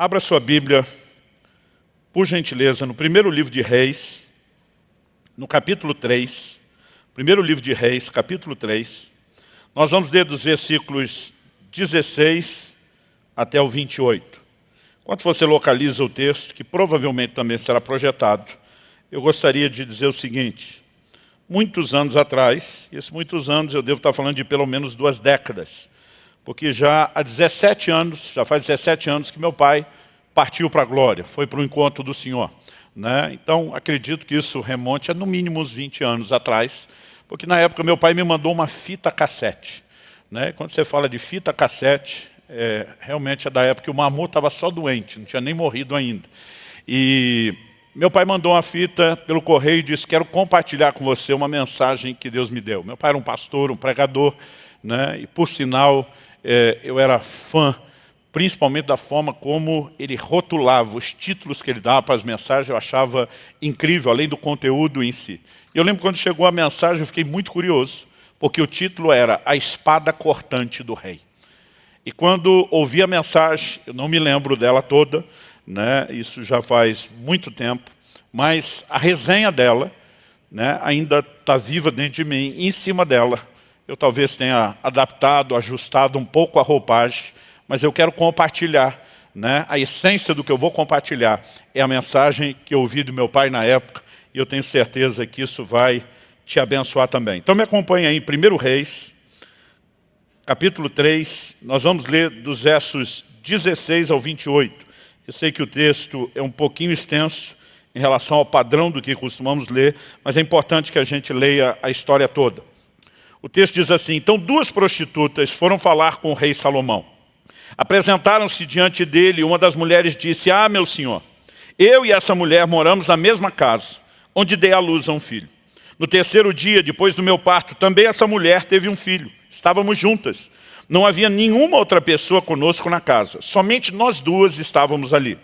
Abra sua Bíblia, por gentileza, no primeiro livro de Reis, no capítulo 3. Primeiro livro de Reis, capítulo 3. Nós vamos ler dos versículos 16 até o 28. Enquanto você localiza o texto, que provavelmente também será projetado, eu gostaria de dizer o seguinte. Muitos anos atrás, e esses muitos anos eu devo estar falando de pelo menos 2 décadas, porque já há 17 anos, já faz 17 anos que meu pai partiu para a glória, foi para o encontro do Senhor, né? Então, acredito que isso remonte a no mínimo uns 20 anos atrás, porque na época meu pai me mandou uma fita cassete, né? Quando você fala de fita cassete, realmente é da época que o Mamu estava só doente, não tinha nem morrido ainda. E meu pai mandou uma fita pelo correio e disse: quero compartilhar com você uma mensagem que Deus me deu. Meu pai era um pastor, um pregador, né? E por sinal, eu era fã, principalmente da forma como ele rotulava os títulos que ele dava para as mensagens. Eu achava incrível, além do conteúdo em si. E eu lembro quando chegou a mensagem, eu fiquei muito curioso, porque o título era A Espada Cortante do Rei. E quando ouvi a mensagem, eu não me lembro dela toda, né? Isso já faz muito tempo, mas a resenha dela, né, ainda está viva dentro de mim. E em cima dela, eu talvez tenha adaptado, ajustado um pouco a roupagem, mas eu quero compartilhar, né? A essência do que eu vou compartilhar é a mensagem que eu ouvi do meu pai na época, e eu tenho certeza que isso vai te abençoar também. Então me acompanhe aí em 1 Reis, capítulo 3, nós vamos ler dos versos 16 ao 28. Eu sei que o texto é um pouquinho extenso em relação ao padrão do que costumamos ler, mas é importante que a gente leia a história toda. O texto diz assim: então 2 prostitutas foram falar com o rei Salomão. Apresentaram-se diante dele e uma das mulheres disse: ah, meu senhor, eu e essa mulher moramos na mesma casa, onde dei à luz a um filho. No 3º dia, depois do meu parto, também essa mulher teve um filho. Estávamos juntas. Não havia nenhuma outra pessoa conosco na casa. Somente nós 2 estávamos ali.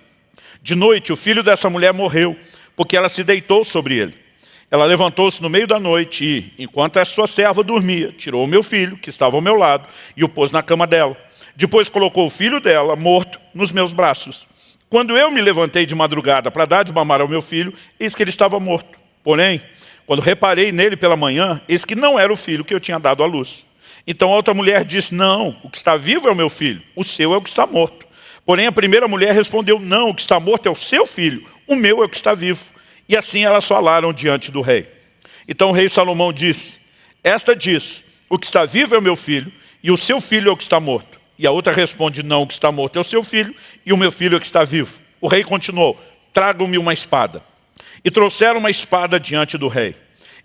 De noite, o filho dessa mulher morreu, porque ela se deitou sobre ele. Ela levantou-se no meio da noite e, enquanto a sua serva dormia, tirou o meu filho, que estava ao meu lado, e o pôs na cama dela. Depois colocou o filho dela, morto, nos meus braços. Quando eu me levantei de madrugada para dar de mamar ao meu filho, eis que ele estava morto. Porém, quando reparei nele pela manhã, eis que não era o filho que eu tinha dado à luz. Então a outra mulher disse: não, o que está vivo é o meu filho, o seu é o que está morto. Porém a primeira mulher respondeu: não, o que está morto é o seu filho, o meu é o que está vivo. E assim elas falaram diante do rei. Então o rei Salomão disse: esta diz, o que está vivo é o meu filho, e o seu filho é o que está morto. E a outra responde: não, o que está morto é o seu filho, e o meu filho é o que está vivo. O rei continuou: tragam-me uma espada. E trouxeram uma espada diante do rei.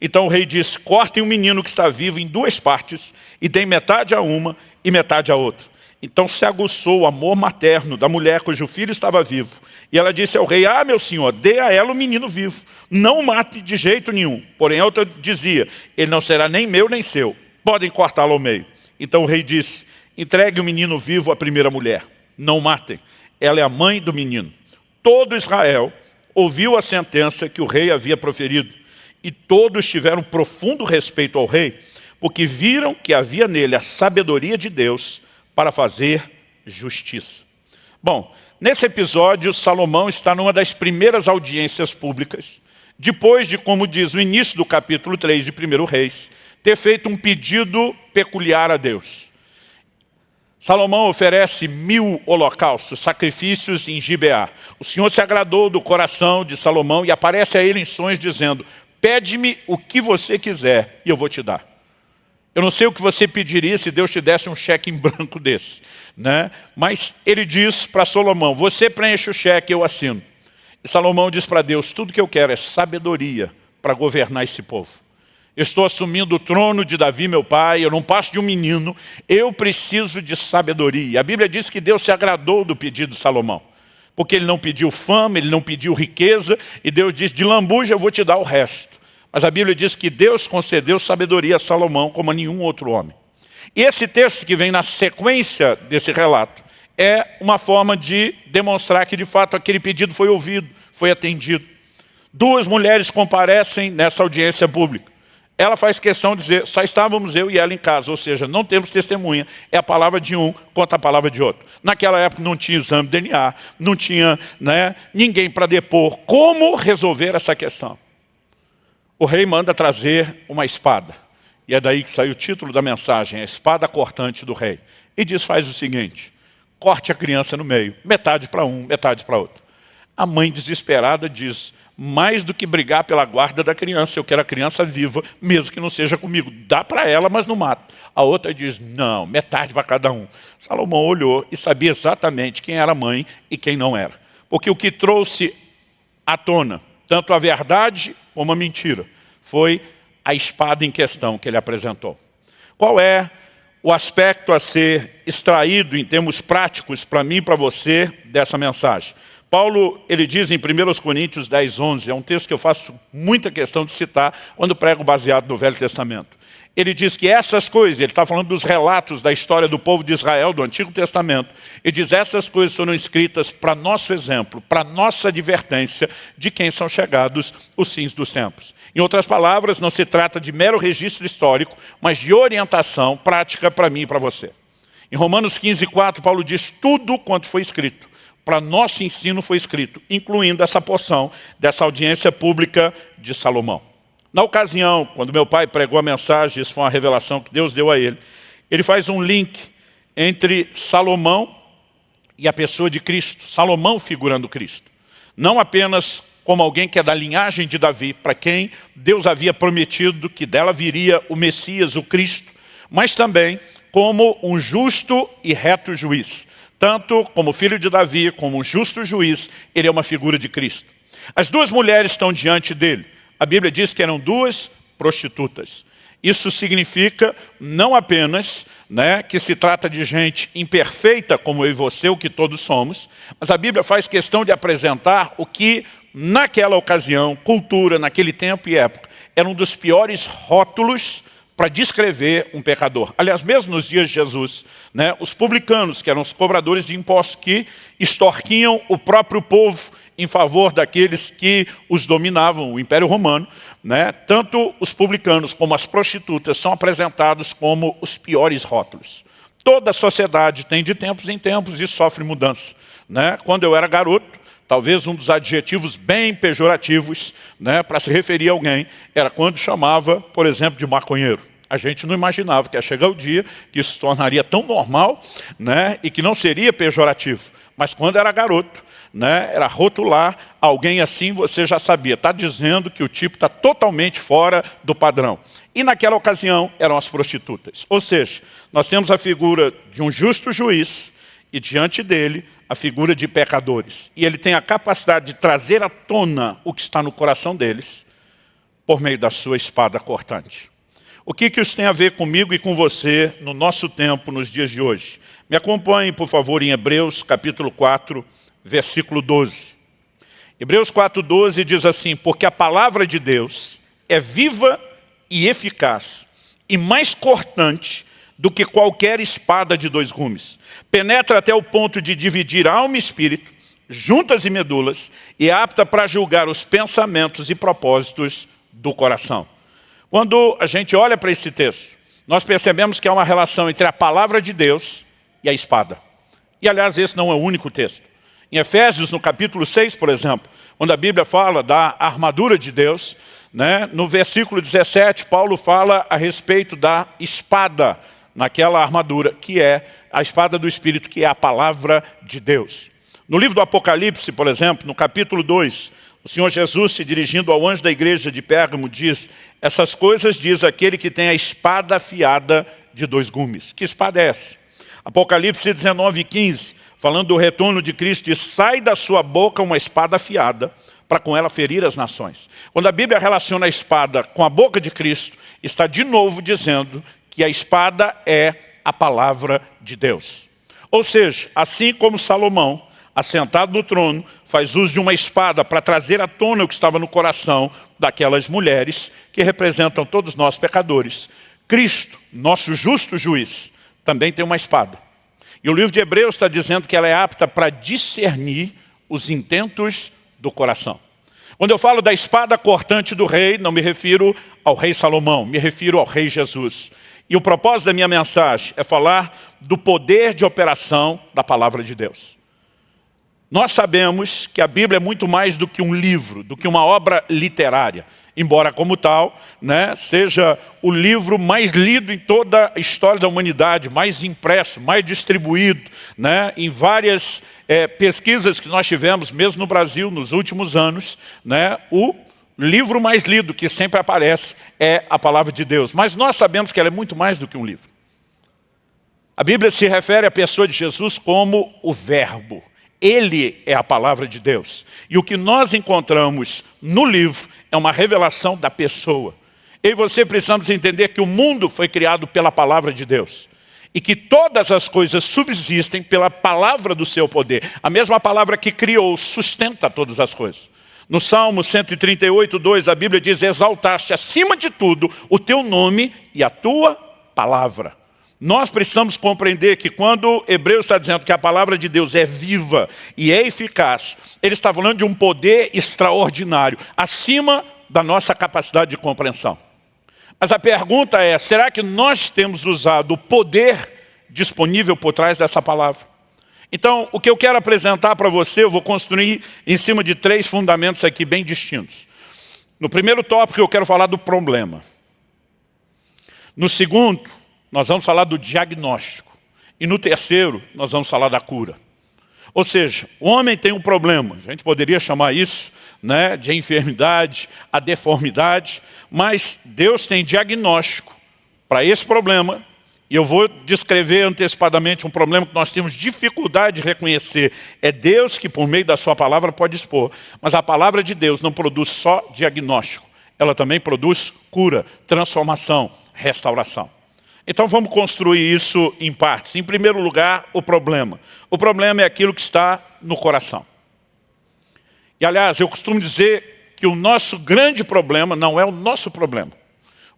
Então o rei disse: cortem o menino que está vivo em 2 partes, e deem metade a uma e metade a outra. Então se aguçou o amor materno da mulher cujo filho estava vivo. E ela disse ao rei: ah, meu senhor, dê a ela o menino vivo. Não o mate de jeito nenhum. Porém a outra dizia: ele não será nem meu nem seu. Podem cortá-lo ao meio. Então o rei disse: entregue o menino vivo à primeira mulher. Não o matem. Ela é a mãe do menino. Todo Israel ouviu a sentença que o rei havia proferido. E todos tiveram profundo respeito ao rei, porque viram que havia nele a sabedoria de Deus para fazer justiça. Bom, nesse episódio, Salomão está numa das primeiras audiências públicas, depois de, como diz o início do capítulo 3 de 1 Reis, ter feito um pedido peculiar a Deus. Salomão oferece 1000 holocaustos, sacrifícios em Gibeá. O Senhor se agradou do coração de Salomão e aparece a ele em sonhos dizendo: pede-me o que você quiser e eu vou te dar. Eu não sei o que você pediria se Deus te desse um cheque em branco desse, né? Mas ele diz para Salomão: você preenche o cheque, eu assino. E Salomão diz para Deus: tudo que eu quero é sabedoria para governar esse povo. Eu estou assumindo o trono de Davi, meu pai, eu não passo de um menino, eu preciso de sabedoria. A Bíblia diz que Deus se agradou do pedido de Salomão, porque ele não pediu fama, ele não pediu riqueza, e Deus diz: de lambuja eu vou te dar o resto. Mas a Bíblia diz que Deus concedeu sabedoria a Salomão como a nenhum outro homem. E esse texto que vem na sequência desse relato é uma forma de demonstrar que de fato aquele pedido foi ouvido, foi atendido. 2 mulheres comparecem nessa audiência pública. ela faz questão de dizer, só estávamos eu e ela em casa, ou seja, não temos testemunha, é a palavra de um contra a palavra de outro. Naquela época não tinha exame de DNA, não tinha ninguém para depor. Como resolver essa questão? O rei manda trazer uma espada, e é daí que saiu o título da mensagem, a espada cortante do rei. E diz, faz o seguinte, corte a criança no meio, metade para um, metade para outro. A mãe desesperada diz, mais do que brigar pela guarda da criança, eu quero a criança viva, mesmo que não seja comigo. Dá para ela, mas não mata. A outra diz, não, metade para cada um. Salomão olhou e sabia exatamente quem era a mãe e quem não era. Porque o que trouxe à tona, tanto a verdade como a mentira, foi a espada em questão que ele apresentou. Qual é o aspecto a ser extraído em termos práticos para mim e para você dessa mensagem? Paulo, ele diz em 1 Coríntios 10, 11, é um texto que eu faço muita questão de citar quando prego baseado no Velho Testamento. Ele diz que essas coisas, ele está falando dos relatos da história do povo de Israel, do Antigo Testamento, ele diz essas coisas foram escritas para nosso exemplo, para nossa advertência de quem são chegados os fins dos tempos. Em outras palavras, não se trata de mero registro histórico, mas de orientação prática para mim e para você. Em Romanos 15, 4, Paulo diz tudo quanto foi escrito. Para nosso ensino foi escrito, incluindo essa porção dessa audiência pública de Salomão. Na ocasião, quando meu pai pregou a mensagem, isso foi uma revelação que Deus deu a ele, ele faz um link entre Salomão e a pessoa de Cristo, Salomão figurando Cristo. Não apenas como alguém que é da linhagem de Davi, para quem Deus havia prometido que dela viria o Messias, o Cristo, mas também como um justo e reto juiz. Tanto como filho de Davi, como um justo juiz, ele é uma figura de Cristo. As duas mulheres estão diante dele. A Bíblia diz que eram duas prostitutas. Isso significa não apenas que se trata de gente imperfeita, como eu e você, o que todos somos, mas a Bíblia faz questão de apresentar o que, naquela ocasião, cultura, naquele tempo e época, era um dos piores rótulos para descrever um pecador. Aliás, mesmo nos dias de Jesus, os publicanos, que eram os cobradores de impostos, que extorquiam o próprio povo em favor daqueles que os dominavam, o Império Romano, tanto os publicanos como as prostitutas são apresentados como os piores rótulos. Toda a sociedade tem de tempos em tempos e sofre mudança. Quando eu era garoto, talvez um dos adjetivos bem pejorativos para se referir a alguém era quando chamava, por exemplo, de maconheiro. A gente não imaginava que ia chegar o dia que isso se tornaria tão normal e que não seria pejorativo. Mas quando era garoto, era rotular alguém assim, você já sabia. Está dizendo que o tipo está totalmente fora do padrão. E naquela ocasião eram as prostitutas. Ou seja, nós temos a figura de um justo juiz e diante dele a figura de pecadores. E ele tem a capacidade de trazer à tona o que está no coração deles por meio da sua espada cortante. O que isso tem a ver comigo e com você no nosso tempo, nos dias de hoje? Me acompanhem, por favor, em Hebreus capítulo 4, versículo 12. Hebreus 4, 12 diz assim, porque a palavra de Deus é viva e eficaz, e mais cortante do que qualquer espada de dois gumes. Penetra até o ponto de dividir alma e espírito, juntas e medulas, e é apta para julgar os pensamentos e propósitos do coração. Quando a gente olha para esse texto, nós percebemos que há uma relação entre a palavra de Deus e a espada. E aliás, esse não é o único texto. Em Efésios, no capítulo 6, por exemplo, quando a Bíblia fala da armadura de Deus, no versículo 17, Paulo fala a respeito da espada naquela armadura, que é a espada do Espírito, que é a palavra de Deus. No livro do Apocalipse, por exemplo, no capítulo 2, o Senhor Jesus, se dirigindo ao anjo da igreja de Pérgamo, diz, essas coisas diz aquele que tem a espada afiada de dois gumes. Que espada é essa? Apocalipse 19, 15, falando do retorno de Cristo, diz, sai da sua boca uma espada afiada, para com ela ferir as nações. Quando a Bíblia relaciona a espada com a boca de Cristo, está de novo dizendo que a espada é a palavra de Deus. Ou seja, assim como Salomão, assentado no trono, faz uso de uma espada para trazer à tona o que estava no coração daquelas mulheres que representam todos nós pecadores. Cristo, nosso justo juiz, também tem uma espada. E o livro de Hebreus está dizendo que ela é apta para discernir os intentos do coração. Quando eu falo da espada cortante do rei, não me refiro ao rei Salomão, me refiro ao rei Jesus. E o propósito da minha mensagem é falar do poder de operação da palavra de Deus. Nós sabemos que a Bíblia é muito mais do que um livro, do que uma obra literária. Embora, como tal, seja o livro mais lido em toda a história da humanidade, mais impresso, mais distribuído, em várias pesquisas que nós tivemos, mesmo no Brasil, nos últimos anos, o livro mais lido que sempre aparece é a palavra de Deus. Mas nós sabemos que ela é muito mais do que um livro. A Bíblia se refere à pessoa de Jesus como o Verbo. Ele é a palavra de Deus. E o que nós encontramos no livro é uma revelação da pessoa. Eu e você precisamos entender que o mundo foi criado pela palavra de Deus. E que todas as coisas subsistem pela palavra do seu poder. A mesma palavra que criou sustenta todas as coisas. No Salmo 138, 2, a Bíblia diz: exaltaste acima de tudo o teu nome e a tua palavra. Nós precisamos compreender que quando Hebreus está dizendo que a palavra de Deus é viva e é eficaz, ele está falando de um poder extraordinário, acima da nossa capacidade de compreensão. Mas a pergunta é, será que nós temos usado o poder disponível por trás dessa palavra? Então, o que eu quero apresentar para você, eu vou construir em cima de 3 fundamentos aqui bem distintos. No primeiro tópico, eu quero falar do problema. No segundo, nós vamos falar do diagnóstico. E no terceiro, nós vamos falar da cura. Ou seja, o homem tem um problema. A gente poderia chamar isso de enfermidade, a deformidade. Mas Deus tem diagnóstico para esse problema. E eu vou descrever antecipadamente um problema que nós temos dificuldade de reconhecer. É Deus que, por meio da sua palavra, pode expor. Mas a palavra de Deus não produz só diagnóstico. Ela também produz cura, transformação, restauração. Então vamos construir isso em partes. Em primeiro lugar, o problema. O problema é aquilo que está no coração. E aliás, eu costumo dizer que o nosso grande problema não é o nosso problema.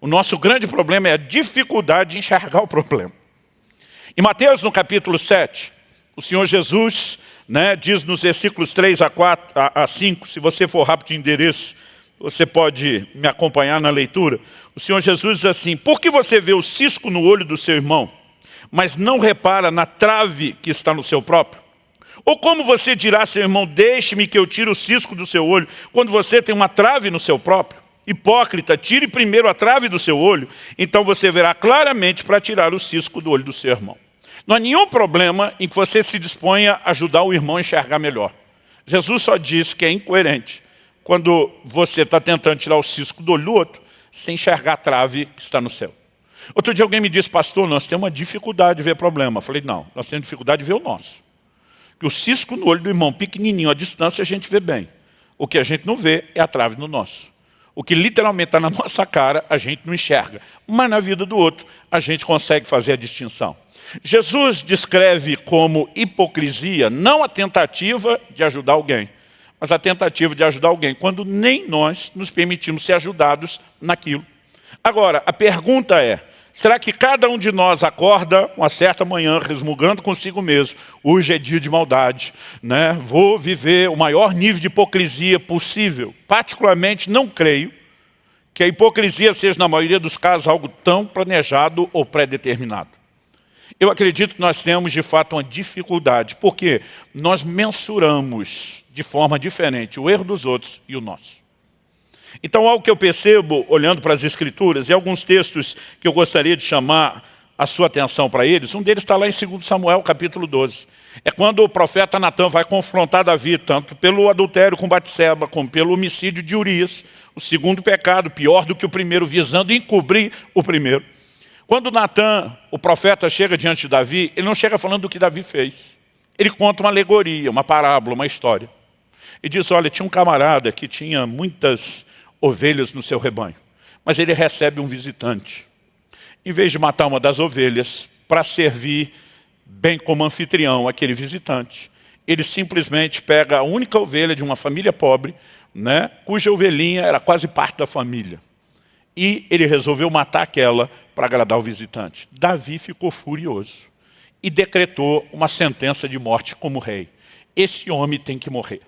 O nosso grande problema é a dificuldade de enxergar o problema. Em Mateus, no capítulo 7, o Senhor Jesus diz nos versículos 3 a 5, se você for rápido de endereço, você pode me acompanhar na leitura. O Senhor Jesus diz assim: por que você vê o cisco no olho do seu irmão, mas não repara na trave que está no seu próprio? Ou como você dirá a seu irmão: deixe-me que eu tire o cisco do seu olho, quando você tem uma trave no seu próprio? Hipócrita, tire primeiro a trave do seu olho, então você verá claramente para tirar o cisco do olho do seu irmão. Não há nenhum problema em que você se disponha a ajudar o irmão a enxergar melhor. Jesus só diz que é incoerente quando você está tentando tirar o cisco do olho do outro, sem enxergar a trave que está no céu. Outro dia alguém me disse: pastor, nós temos uma dificuldade de ver problema. Eu falei: não, nós temos dificuldade de ver o nosso. Que o cisco no olho do irmão, pequenininho, à distância, a gente vê bem. O que a gente não vê é a trave no nosso. O que literalmente está na nossa cara, a gente não enxerga. Mas na vida do outro, a gente consegue fazer a distinção. Jesus descreve como hipocrisia não a tentativa de ajudar alguém, mas a tentativa de ajudar alguém, quando nem nós nos permitimos ser ajudados naquilo. Agora, a pergunta é: será que cada um de nós acorda uma certa manhã resmungando consigo mesmo: hoje é dia de maldade, vou viver o maior nível de hipocrisia possível? Particularmente, não creio que a hipocrisia seja, na maioria dos casos, algo tão planejado ou pré-determinado. Eu acredito que nós temos, de fato, uma dificuldade, porque nós mensuramos de forma diferente o erro dos outros e o nosso. Então, algo que eu percebo, olhando para as Escrituras, e alguns textos que eu gostaria de chamar a sua atenção para eles, um deles está lá em 2 Samuel, capítulo 12. É quando o profeta Natã vai confrontar Davi, tanto pelo adultério com Batseba, como pelo homicídio de Urias, o segundo pecado, pior do que o primeiro, visando encobrir o primeiro. Quando Natã, o profeta, chega diante de Davi, ele não chega falando do que Davi fez. Ele conta uma alegoria, uma parábola, uma história. E diz: olha, tinha um camarada que tinha muitas ovelhas no seu rebanho, mas ele recebe um visitante. Em vez de matar uma das ovelhas para servir bem como anfitrião aquele visitante, ele simplesmente pega a única ovelha de uma família pobre, cuja ovelhinha era quase parte da família. E ele resolveu matar aquela para agradar o visitante. Davi ficou furioso e decretou uma sentença de morte como rei. Esse homem tem que morrer.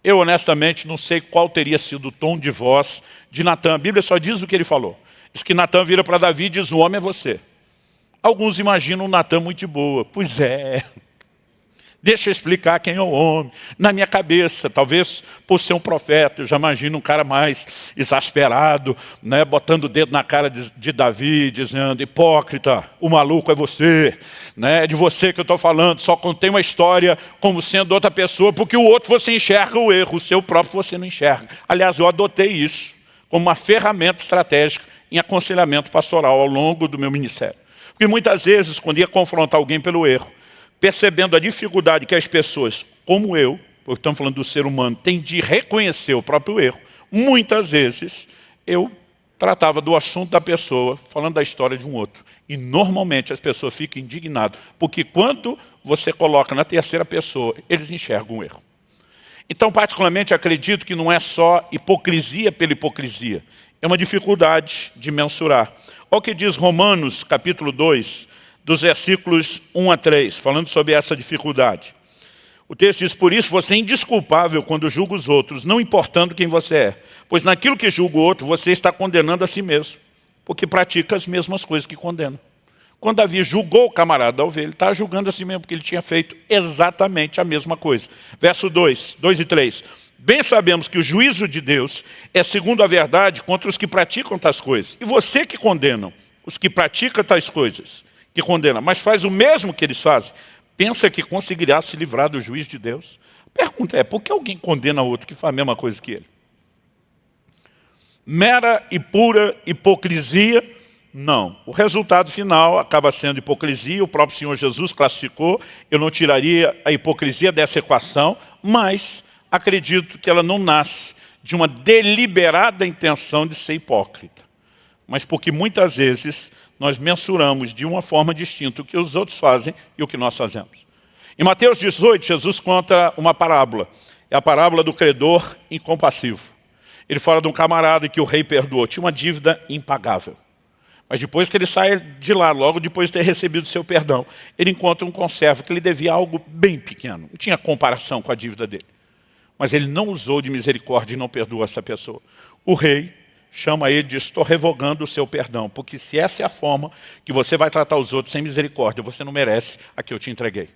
Eu honestamente não sei qual teria sido o tom de voz de Natã. A Bíblia só diz o que ele falou. Diz que Natã vira para Davi e diz: o homem é você. Alguns imaginam Natã muito de boa. Pois é. Deixa eu explicar quem é o homem. Na minha cabeça, talvez por ser um profeta, eu já imagino um cara mais exasperado, né, botando o dedo na cara de Davi, dizendo: hipócrita, o maluco é você, né, é de você que eu estou falando, só contei uma história como sendo outra pessoa, porque o outro você enxerga o erro, o seu próprio você não enxerga. Aliás, eu adotei isso como uma ferramenta estratégica em aconselhamento pastoral ao longo do meu ministério. Porque muitas vezes, quando ia confrontar alguém pelo erro, percebendo a dificuldade que as pessoas, como eu, porque estamos falando do ser humano, têm de reconhecer o próprio erro, muitas vezes eu tratava do assunto da pessoa, falando da história de um outro. E normalmente as pessoas ficam indignadas, porque quando você coloca na terceira pessoa, eles enxergam o erro. Então, particularmente, acredito que não é só hipocrisia pela hipocrisia, é uma dificuldade de mensurar. Olha o que diz Romanos, capítulo 2, dos versículos 1 a 3, falando sobre essa dificuldade. O texto diz: por isso você é indesculpável quando julga os outros, não importando quem você é. Pois naquilo que julga o outro, você está condenando a si mesmo, porque pratica as mesmas coisas que condena. Quando Davi julgou o camarada da ovelha, ele estava julgando a si mesmo, porque ele tinha feito exatamente a mesma coisa. Verso 2 e 3. Bem sabemos que o juízo de Deus é segundo a verdade contra os que praticam tais coisas. E você que condenam os que praticam tais coisas, que condena, mas faz o mesmo que eles fazem, pensa que conseguirá se livrar do juízo de Deus? A pergunta é: por que alguém condena outro que faz a mesma coisa que ele? Mera e pura hipocrisia? Não. O resultado final acaba sendo hipocrisia. O próprio Senhor Jesus classificou. Eu não tiraria a hipocrisia dessa equação, mas acredito que ela não nasce de uma deliberada intenção de ser hipócrita, mas porque muitas vezes nós mensuramos de uma forma distinta o que os outros fazem e o que nós fazemos. Em Mateus 18, Jesus conta uma parábola. É a parábola do credor incompassivo. Ele fala de um camarada que o rei perdoou. Tinha uma dívida impagável. Mas depois que ele sai de lá, logo depois de ter recebido o seu perdão, ele encontra um conservo que lhe devia algo bem pequeno. Não tinha comparação com a dívida dele. Mas ele não usou de misericórdia e não perdoou essa pessoa. O rei chama ele e diz: estou revogando o seu perdão, porque se essa é a forma que você vai tratar os outros sem misericórdia, você não merece a que eu te entreguei.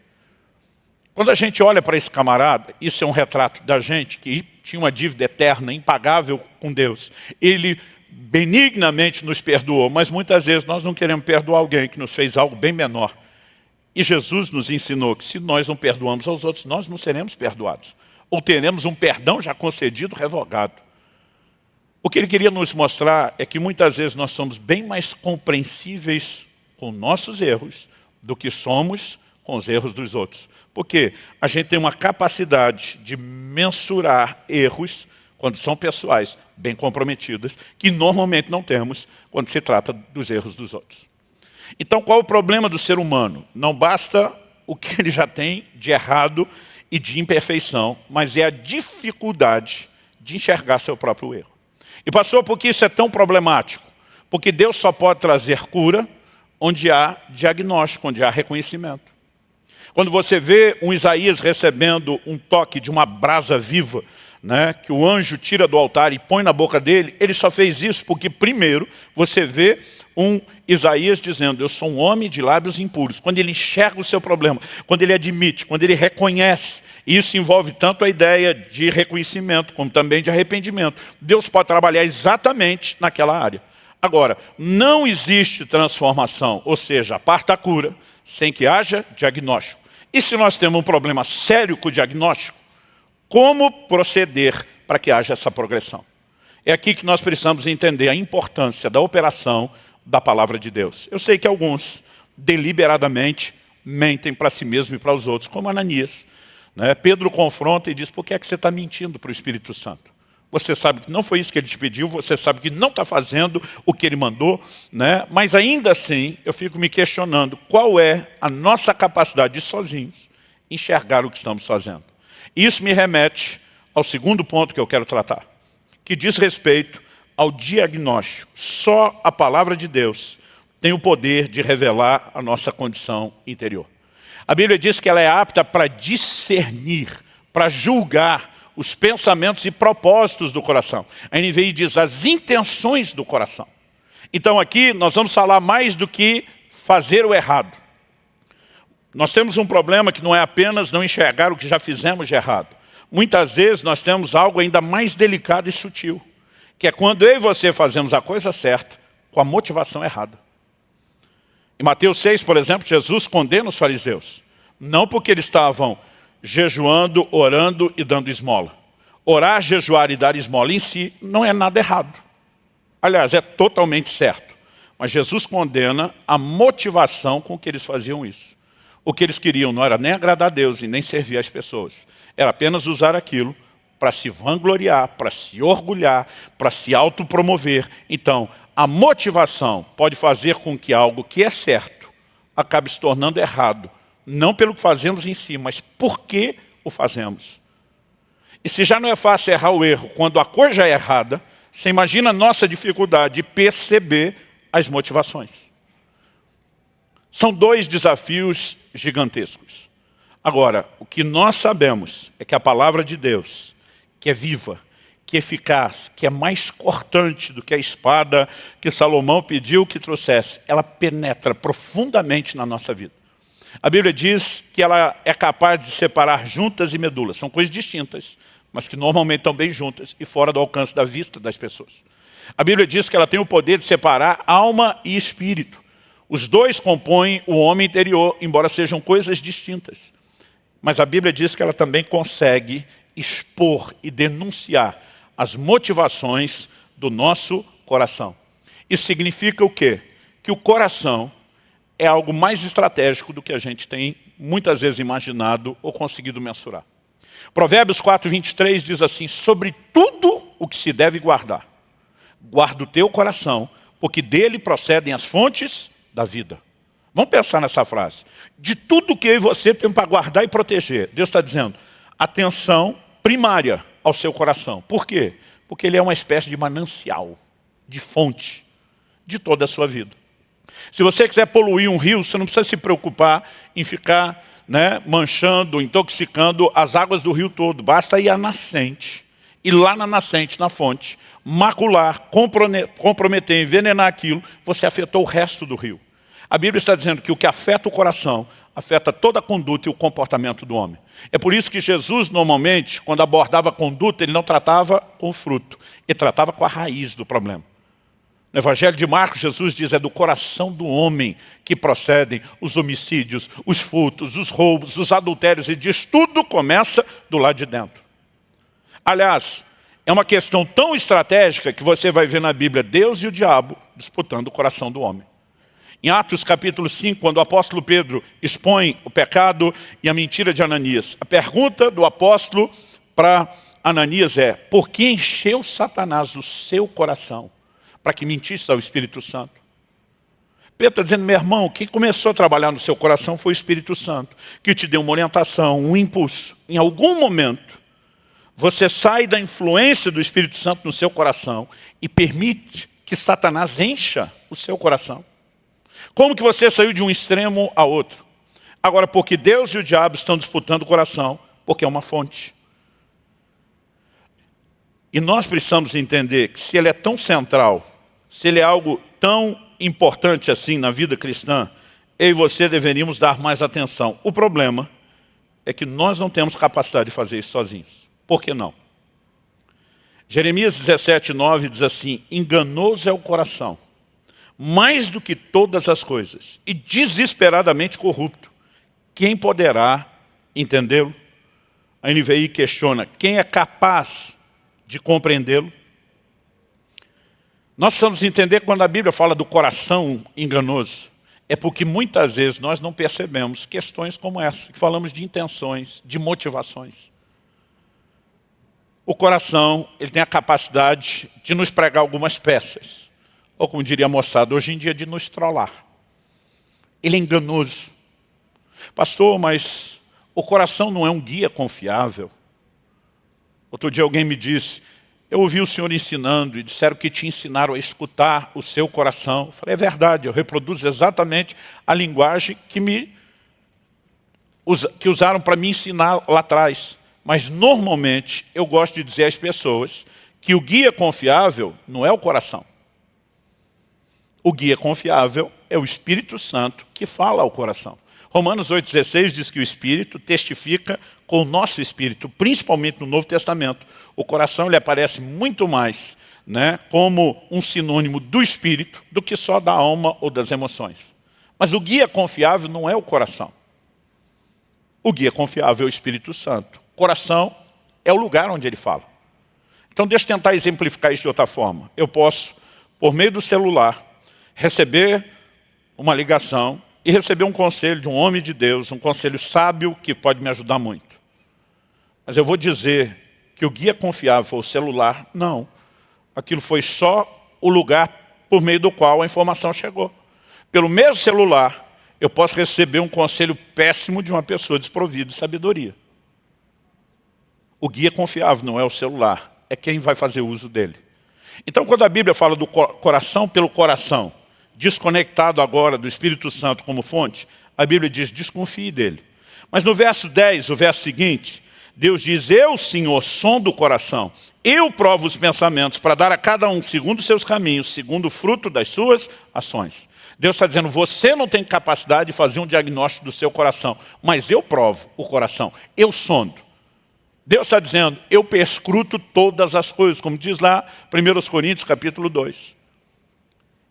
Quando a gente olha para esse camarada, isso é um retrato da gente que tinha uma dívida eterna, impagável com Deus. Ele benignamente nos perdoou, mas muitas vezes nós não queremos perdoar alguém que nos fez algo bem menor. E Jesus nos ensinou que se nós não perdoamos aos outros, nós não seremos perdoados. Ou teremos um perdão já concedido, revogado. O que ele queria nos mostrar é que muitas vezes nós somos bem mais compreensíveis com nossos erros do que somos com os erros dos outros. Porque a gente tem uma capacidade de mensurar erros quando são pessoais, bem comprometidas, que normalmente não temos quando se trata dos erros dos outros. Então, qual é o problema do ser humano? Não basta o que ele já tem de errado e de imperfeição, mas é a dificuldade de enxergar seu próprio erro. E pastor, por que isso é tão problemático? Porque Deus só pode trazer cura onde há diagnóstico, onde há reconhecimento. Quando você vê um Isaías recebendo um toque de uma brasa viva, né, que o anjo tira do altar e põe na boca dele, ele só fez isso porque primeiro você vê um Isaías dizendo: eu sou um homem de lábios impuros. Quando ele enxerga o seu problema, quando ele admite, quando ele reconhece, isso envolve tanto a ideia de reconhecimento como também de arrependimento. Deus pode trabalhar exatamente naquela área. Agora, não existe transformação, ou seja, a parte da cura, sem que haja diagnóstico. E se nós temos um problema sério com o diagnóstico, como proceder para que haja essa progressão? É aqui que nós precisamos entender a importância da operação da palavra de Deus. Eu sei que alguns deliberadamente mentem para si mesmo e para os outros, como Ananias. Pedro confronta e diz: por que é que você está mentindo para o Espírito Santo? Você sabe que não foi isso que ele te pediu, você sabe que não está fazendo o que ele mandou, mas ainda assim eu fico me questionando qual é a nossa capacidade de sozinhos enxergar o que estamos fazendo. Isso me remete ao segundo ponto que eu quero tratar, que diz respeito ao diagnóstico. Só a palavra de Deus tem o poder de revelar a nossa condição interior. A Bíblia diz que ela é apta para discernir, para julgar os pensamentos e propósitos do coração. A NVI diz as intenções do coração. Então aqui nós vamos falar mais do que fazer o errado. Nós temos um problema que não é apenas não enxergar o que já fizemos de errado. Muitas vezes nós temos algo ainda mais delicado e sutil, que é quando eu e você fazemos a coisa certa com a motivação errada. Em Mateus 6, por exemplo, Jesus condena os fariseus. Não porque eles estavam jejuando, orando e dando esmola. Orar, jejuar e dar esmola em si não é nada errado. Aliás, é totalmente certo. Mas Jesus condena a motivação com que eles faziam isso. O que eles queriam não era nem agradar a Deus e nem servir as pessoas. Era apenas usar aquilo para se vangloriar, para se orgulhar, para se autopromover. Então, a motivação pode fazer com que algo que é certo acabe se tornando errado. Não pelo que fazemos em si, mas por que o fazemos. E se já não é fácil errar o erro quando a coisa é errada, você imagina a nossa dificuldade de perceber as motivações. São dois desafios gigantescos. Agora, o que nós sabemos é que a palavra de Deus, que é viva, que é eficaz, que é mais cortante do que a espada que Salomão pediu que trouxesse, ela penetra profundamente na nossa vida. A Bíblia diz que ela é capaz de separar juntas e medulas. São coisas distintas, mas que normalmente estão bem juntas e fora do alcance da vista das pessoas. A Bíblia diz que ela tem o poder de separar alma e espírito. Os dois compõem o homem interior, embora sejam coisas distintas. Mas a Bíblia diz que ela também consegue expor e denunciar as motivações do nosso coração. Isso significa o quê? Que o coração é algo mais estratégico do que a gente tem muitas vezes imaginado ou conseguido mensurar. Provérbios 4:23 diz assim: sobre tudo o que se deve guardar, guarda o teu coração, porque dele procedem as fontes da vida. Vamos pensar nessa frase. De tudo que eu e você temos para guardar e proteger, Deus está dizendo, atenção primária ao seu coração. Por quê? Porque ele é uma espécie de manancial, de fonte de toda a sua vida. Se você quiser poluir um rio, você não precisa se preocupar em ficar manchando, intoxicando as águas do rio todo. Basta ir à nascente, e lá na nascente, na fonte, macular, comprometer, envenenar aquilo, você afetou o resto do rio. A Bíblia está dizendo que o que afeta o coração, afeta toda a conduta e o comportamento do homem. É por isso que Jesus, normalmente, quando abordava a conduta, ele não tratava com o fruto, ele tratava com a raiz do problema. No Evangelho de Marcos, Jesus diz, é do coração do homem que procedem os homicídios, os furtos, os roubos, os adultérios, e diz, tudo começa do lado de dentro. Aliás, é uma questão tão estratégica que você vai ver na Bíblia Deus e o diabo disputando o coração do homem. Em Atos capítulo 5, quando o apóstolo Pedro expõe o pecado e a mentira de Ananias, a pergunta do apóstolo para Ananias é, por que encheu Satanás o seu coração para que mentisse ao Espírito Santo? Pedro está dizendo, meu irmão, quem começou a trabalhar no seu coração foi o Espírito Santo, que te deu uma orientação, um impulso. Em algum momento, você sai da influência do Espírito Santo no seu coração e permite que Satanás encha o seu coração. Como que você saiu de um extremo a outro? Agora, porque Deus e o diabo estão disputando o coração, porque é uma fonte. E nós precisamos entender que se ele é tão central, se ele é algo tão importante assim na vida cristã, eu e você deveríamos dar mais atenção. O problema é que nós não temos capacidade de fazer isso sozinhos. Por que não? Jeremias 17:9 diz assim, enganoso é o coração, mais do que todas as coisas, e desesperadamente corrupto. Quem poderá entendê-lo? A NVI questiona, quem é capaz de compreendê-lo? Nós precisamos entender quando a Bíblia fala do coração enganoso, é porque muitas vezes nós não percebemos questões como essa, que falamos de intenções, de motivações. O coração, ele tem a capacidade de nos pregar algumas peças. Ou como diria a moçada, hoje em dia de nos trollar. Ele é enganoso. Pastor, mas o coração não é um guia confiável. Outro dia alguém me disse, eu ouvi o senhor ensinando e disseram que te ensinaram a escutar o seu coração. Eu falei, é verdade, eu reproduzo exatamente a linguagem que usaram para me ensinar lá atrás. Mas normalmente eu gosto de dizer às pessoas que o guia confiável não é o coração. O guia confiável é o Espírito Santo que fala ao coração. Romanos 8,16 diz que o Espírito testifica com o nosso Espírito, principalmente no Novo Testamento. O coração ele aparece muito mais, né, como um sinônimo do Espírito do que só da alma ou das emoções. Mas o guia confiável não é o coração. O guia confiável é o Espírito Santo. O coração é o lugar onde ele fala. Então deixa eu tentar exemplificar isso de outra forma. Eu posso, por meio do celular, receber uma ligação e receber um conselho de um homem de Deus, um conselho sábio que pode me ajudar muito. Mas eu vou dizer que o guia confiável foi o celular? Não. Aquilo foi só o lugar por meio do qual a informação chegou. Pelo mesmo celular, eu posso receber um conselho péssimo de uma pessoa desprovida de sabedoria. O guia confiável não é o celular, é quem vai fazer uso dele. Então, quando a Bíblia fala do coração pelo coração, desconectado agora do Espírito Santo como fonte, a Bíblia diz, desconfie dele. Mas no verso 10, o verso seguinte, Deus diz, eu, Senhor, sondo o coração, eu provo os pensamentos para dar a cada um segundo os seus caminhos, segundo o fruto das suas ações. Deus está dizendo, você não tem capacidade de fazer um diagnóstico do seu coração, mas eu provo o coração, eu sondo. Deus está dizendo, eu perscruto todas as coisas, como diz lá 1 Coríntios capítulo 2.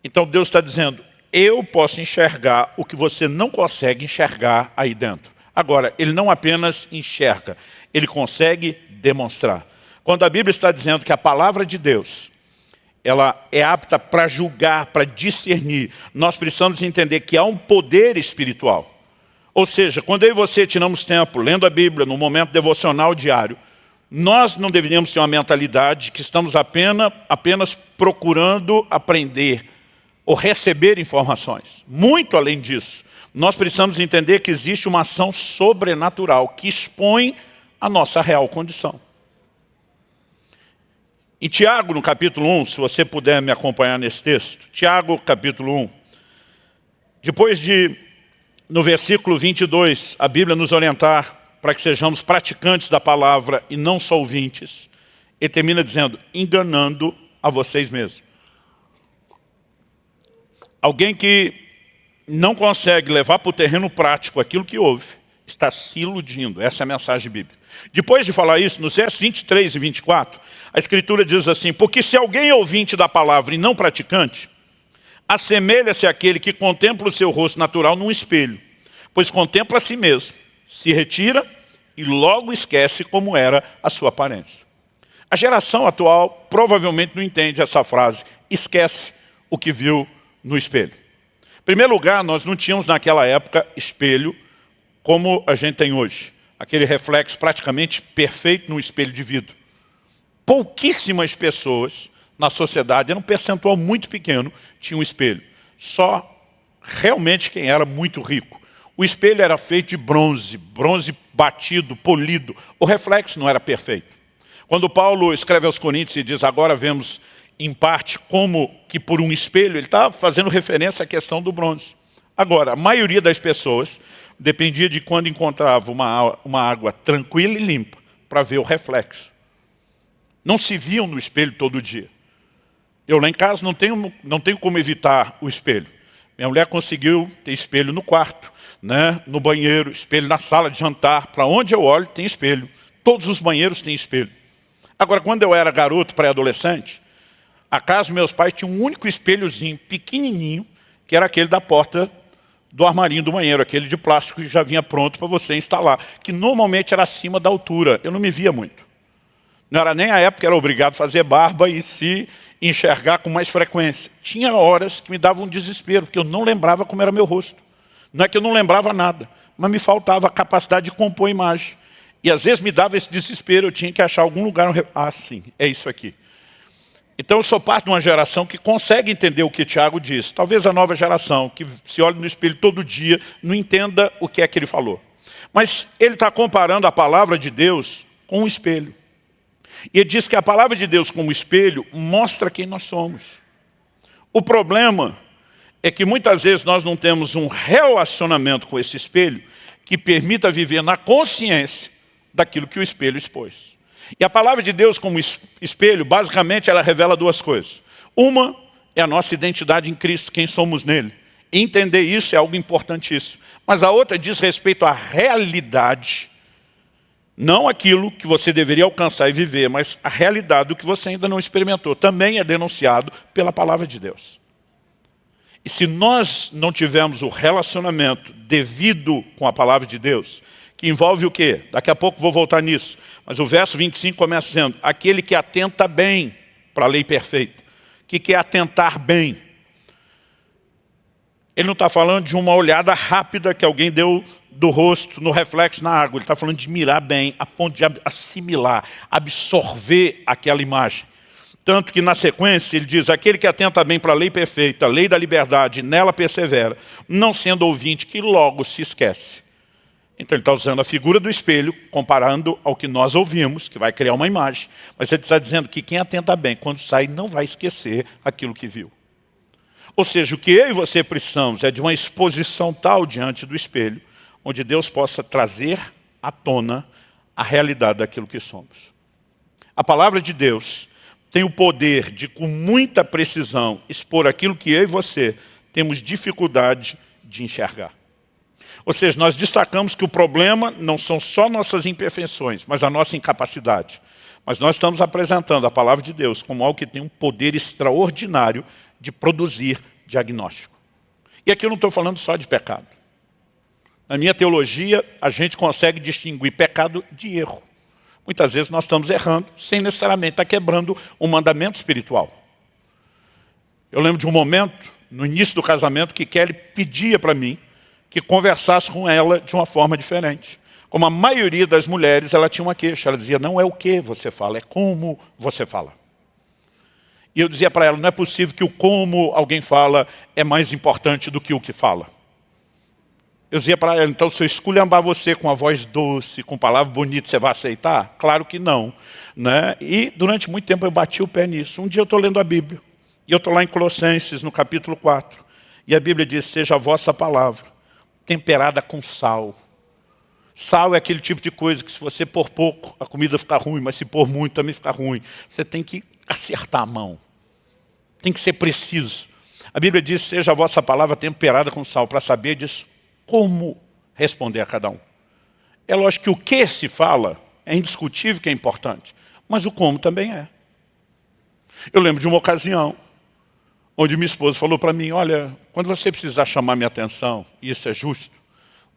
Então Deus está dizendo, eu posso enxergar o que você não consegue enxergar aí dentro. Agora, ele não apenas enxerga, ele consegue demonstrar. Quando a Bíblia está dizendo que a palavra de Deus, ela é apta para julgar, para discernir, nós precisamos entender que há um poder espiritual. Ou seja, quando eu e você tiramos tempo lendo a Bíblia, no momento devocional diário, nós não deveríamos ter uma mentalidade que estamos apenas procurando aprender ou receber informações. Muito além disso, nós precisamos entender que existe uma ação sobrenatural que expõe a nossa real condição. Em Tiago, no capítulo 1, se você puder me acompanhar nesse texto, Tiago, capítulo 1, depois de, no versículo 22, a Bíblia nos orientar para que sejamos praticantes da palavra e não só ouvintes, ele termina dizendo, enganando a vocês mesmos. Alguém que não consegue levar para o terreno prático aquilo que ouve, está se iludindo. Essa é a mensagem bíblica. Depois de falar isso, nos versos 23 e 24, a Escritura diz assim, porque se alguém é ouvinte da palavra e não praticante, assemelha-se àquele que contempla o seu rosto natural num espelho, pois contempla a si mesmo, se retira e logo esquece como era a sua aparência. A geração atual provavelmente não entende essa frase, esquece o que viu no espelho. Em primeiro lugar, nós não tínhamos naquela época espelho como a gente tem hoje. Aquele reflexo praticamente perfeito no espelho de vidro. Pouquíssimas pessoas na sociedade, era um percentual muito pequeno, tinham um espelho. Só realmente quem era muito rico. O espelho era feito de bronze, bronze batido, polido. O reflexo não era perfeito. Quando Paulo escreve aos Coríntios e diz, agora vemos em parte como que por um espelho, ele está fazendo referência à questão do bronze. Agora, a maioria das pessoas dependia de quando encontrava uma água tranquila e limpa para ver o reflexo. Não se viam no espelho todo dia. Eu lá em casa não tenho como evitar o espelho. Minha mulher conseguiu ter espelho no quarto, né? No banheiro, espelho na sala de jantar. Para onde eu olho tem espelho. Todos os banheiros têm espelho. Agora, quando eu era garoto, pré-adolescente, a casa dos meus pais tinha um único espelhozinho, pequenininho, que era aquele da porta do armarinho do banheiro, aquele de plástico que já vinha pronto para você instalar, que normalmente era acima da altura. Eu não me via muito. Não era nem a época que era obrigado a fazer barba e se enxergar com mais frequência. Tinha horas que me dava um desespero, porque eu não lembrava como era meu rosto. Não é que eu não lembrava nada, mas me faltava a capacidade de compor a imagem. E às vezes me dava esse desespero, eu tinha que achar algum lugar... Ah, sim, é isso aqui. Então eu sou parte de uma geração que consegue entender o que Tiago diz. Talvez a nova geração, que se olha no espelho todo dia, não entenda o que é que ele falou. Mas ele está comparando a palavra de Deus com um espelho. E ele diz que a palavra de Deus como espelho mostra quem nós somos. O problema é que muitas vezes nós não temos um relacionamento com esse espelho que permita viver na consciência daquilo que o espelho expôs. E a palavra de Deus como espelho, basicamente, ela revela duas coisas. Uma é a nossa identidade em Cristo, quem somos nele. Entender isso é algo importantíssimo. Mas a outra diz respeito à realidade, não aquilo que você deveria alcançar e viver, mas a realidade do que você ainda não experimentou. Também é denunciado pela palavra de Deus. E se nós não tivermos o relacionamento devido com a palavra de Deus, que envolve o quê? Daqui a pouco vou voltar nisso. Mas o verso 25 começa dizendo, aquele que atenta bem para a lei perfeita. O que é atentar bem? Ele não está falando de uma olhada rápida que alguém deu do rosto, no reflexo na água. Ele está falando de mirar bem, a ponto de assimilar, absorver aquela imagem. Tanto que na sequência ele diz, aquele que atenta bem para a lei perfeita, a lei da liberdade, nela persevera, não sendo ouvinte, que logo se esquece. Então ele está usando a figura do espelho, comparando ao que nós ouvimos, que vai criar uma imagem. Mas ele está dizendo que quem atenta bem, quando sai, não vai esquecer aquilo que viu. Ou seja, o que eu e você precisamos é de uma exposição tal diante do espelho, onde Deus possa trazer à tona a realidade daquilo que somos. A palavra de Deus tem o poder de, com muita precisão, expor aquilo que eu e você temos dificuldade de enxergar. Ou seja, nós destacamos que o problema não são só nossas imperfeições, mas a nossa incapacidade. Mas nós estamos apresentando a palavra de Deus como algo que tem um poder extraordinário de produzir diagnóstico. E aqui eu não estou falando só de pecado. Na minha teologia, a gente consegue distinguir pecado de erro. Muitas vezes nós estamos errando, sem necessariamente estar quebrando um mandamento espiritual. Eu lembro de um momento, no início do casamento, que Kelly pedia para mim que conversasse com ela de uma forma diferente. Como a maioria das mulheres, ela tinha uma queixa. Ela dizia, não é o que você fala, é como você fala. E eu dizia para ela, não é possível que o como alguém fala é mais importante do que o que fala. Eu dizia para ela, então se eu esculhambar você com a voz doce, com palavra bonita, você vai aceitar? Claro que não. Né? E durante muito tempo eu bati o pé nisso. Um dia eu estou lendo a Bíblia, e eu estou lá em Colossenses, no capítulo 4. E a Bíblia diz, seja a vossa palavra temperada com sal. Sal é aquele tipo de coisa que se você pôr pouco, a comida fica ruim, mas se pôr muito também fica ruim. Você tem que acertar a mão. Tem que ser preciso. A Bíblia diz, seja a vossa palavra temperada com sal, para saber disso, como responder a cada um. É lógico que o que se fala é indiscutível que é importante, mas o como também é. Eu lembro de uma ocasião onde minha esposa falou para mim, olha, quando você precisar chamar minha atenção, e isso é justo,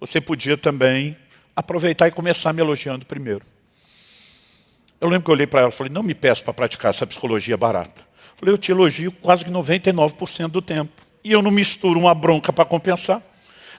você podia também aproveitar e começar me elogiando primeiro. Eu lembro que eu olhei para ela e falei, não me peça para praticar essa psicologia barata. Eu falei, eu te elogio quase que 99% do tempo. E eu não misturo uma bronca para compensar.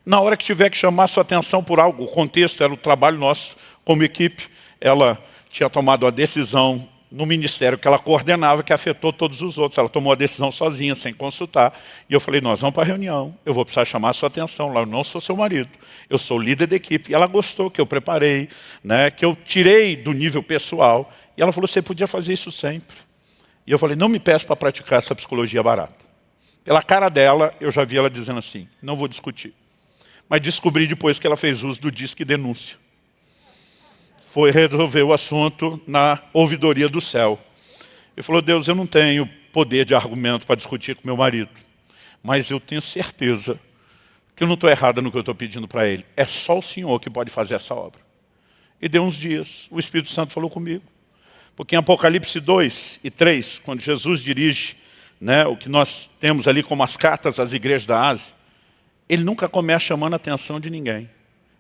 Na hora que tiver que chamar sua atenção por algo, o contexto era o trabalho nosso como equipe, ela tinha tomado a decisão no ministério que ela coordenava, que afetou todos os outros. Ela tomou a decisão sozinha, sem consultar. E eu falei, nós vamos para a reunião, eu vou precisar chamar a sua atenção lá, eu não sou seu marido, eu sou líder da equipe. E ela gostou que eu preparei, né, que eu tirei do nível pessoal. E ela falou, você podia fazer isso sempre. E eu falei, não me peça para praticar essa psicologia barata. Pela cara dela, eu já vi ela dizendo assim, não vou discutir. Mas descobri depois que ela fez uso do disque denúncia. Foi resolver o assunto na ouvidoria do céu. Ele falou, Deus, eu não tenho poder de argumento para discutir com meu marido, mas eu tenho certeza que eu não estou errada no que eu estou pedindo para ele. É só o Senhor que pode fazer essa obra. E deu uns dias, o Espírito Santo falou comigo. Porque em Apocalipse 2 e 3, quando Jesus dirige, né, o que nós temos ali como as cartas às igrejas da Ásia, ele nunca começa chamando a atenção de ninguém.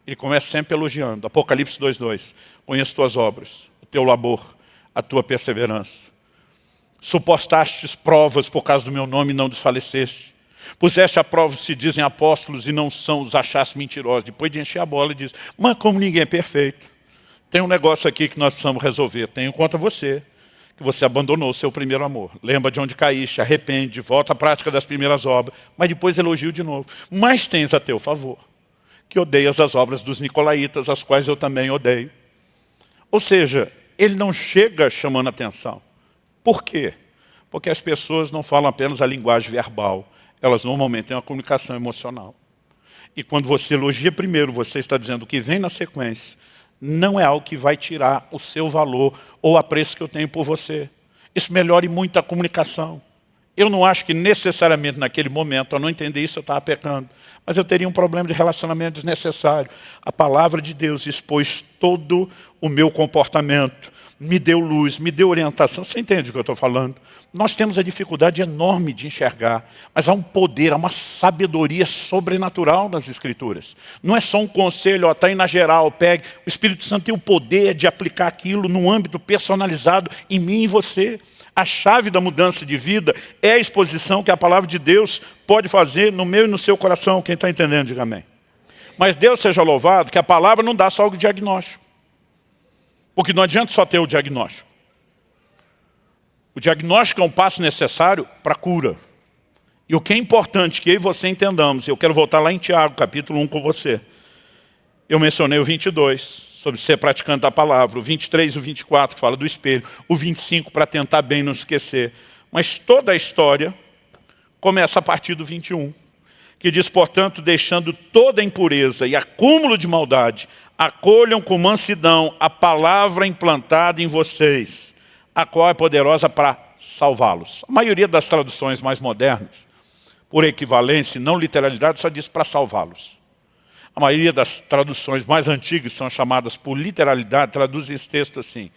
Ele começa sempre elogiando. Apocalipse 2:2. Conheço tuas obras, o teu labor, a tua perseverança. Supostastes provas por causa do meu nome e não desfaleceste. Puseste a prova se dizem apóstolos e não são, os achaste mentirosos. Depois de encher a bola, ele diz, mas como ninguém é perfeito, tem um negócio aqui que nós precisamos resolver. Tenho contra você, que você abandonou o seu primeiro amor. Lembra de onde caíste, arrepende, volta à prática das primeiras obras. Mas depois elogio de novo. Mas tens a teu favor, que odeias as obras dos nicolaítas, as quais eu também odeio. Ou seja, ele não chega chamando atenção. Por quê? Porque as pessoas não falam apenas a linguagem verbal, elas normalmente têm uma comunicação emocional. E quando você elogia primeiro, você está dizendo o que vem na sequência, não é algo que vai tirar o seu valor ou o apreço que eu tenho por você. Isso melhora muito a comunicação. Eu não acho que necessariamente naquele momento, ao não entender isso, eu estava pecando. Mas eu teria um problema de relacionamento desnecessário. A palavra de Deus expôs todo o meu comportamento. Me deu luz, me deu orientação. Você entende o que eu estou falando? Nós temos a dificuldade enorme de enxergar. Mas há um poder, há uma sabedoria sobrenatural nas Escrituras. Não é só um conselho, está aí na geral, pegue. O Espírito Santo tem o poder de aplicar aquilo num âmbito personalizado em mim e em você. A chave da mudança de vida é a exposição que a palavra de Deus pode fazer no meu e no seu coração. Quem está entendendo, diga amém. Mas Deus seja louvado que a palavra não dá só o diagnóstico. Porque não adianta só ter o diagnóstico. O diagnóstico é um passo necessário para a cura. E o que é importante que eu e você entendamos, eu quero voltar lá em Tiago, capítulo 1 com você. Eu mencionei o 22. Sobre ser praticante da palavra, o 23 e o 24, que fala do espelho, o 25 para tentar bem não esquecer. Mas toda a história começa a partir do 21, que diz, portanto, deixando toda a impureza e acúmulo de maldade, acolham com mansidão a palavra implantada em vocês, a qual é poderosa para salvá-los. A maioria das traduções mais modernas, por equivalência e não literalidade, só diz para salvá-los. A maioria das traduções mais antigas, são chamadas por literalidade, traduzem esse texto assim,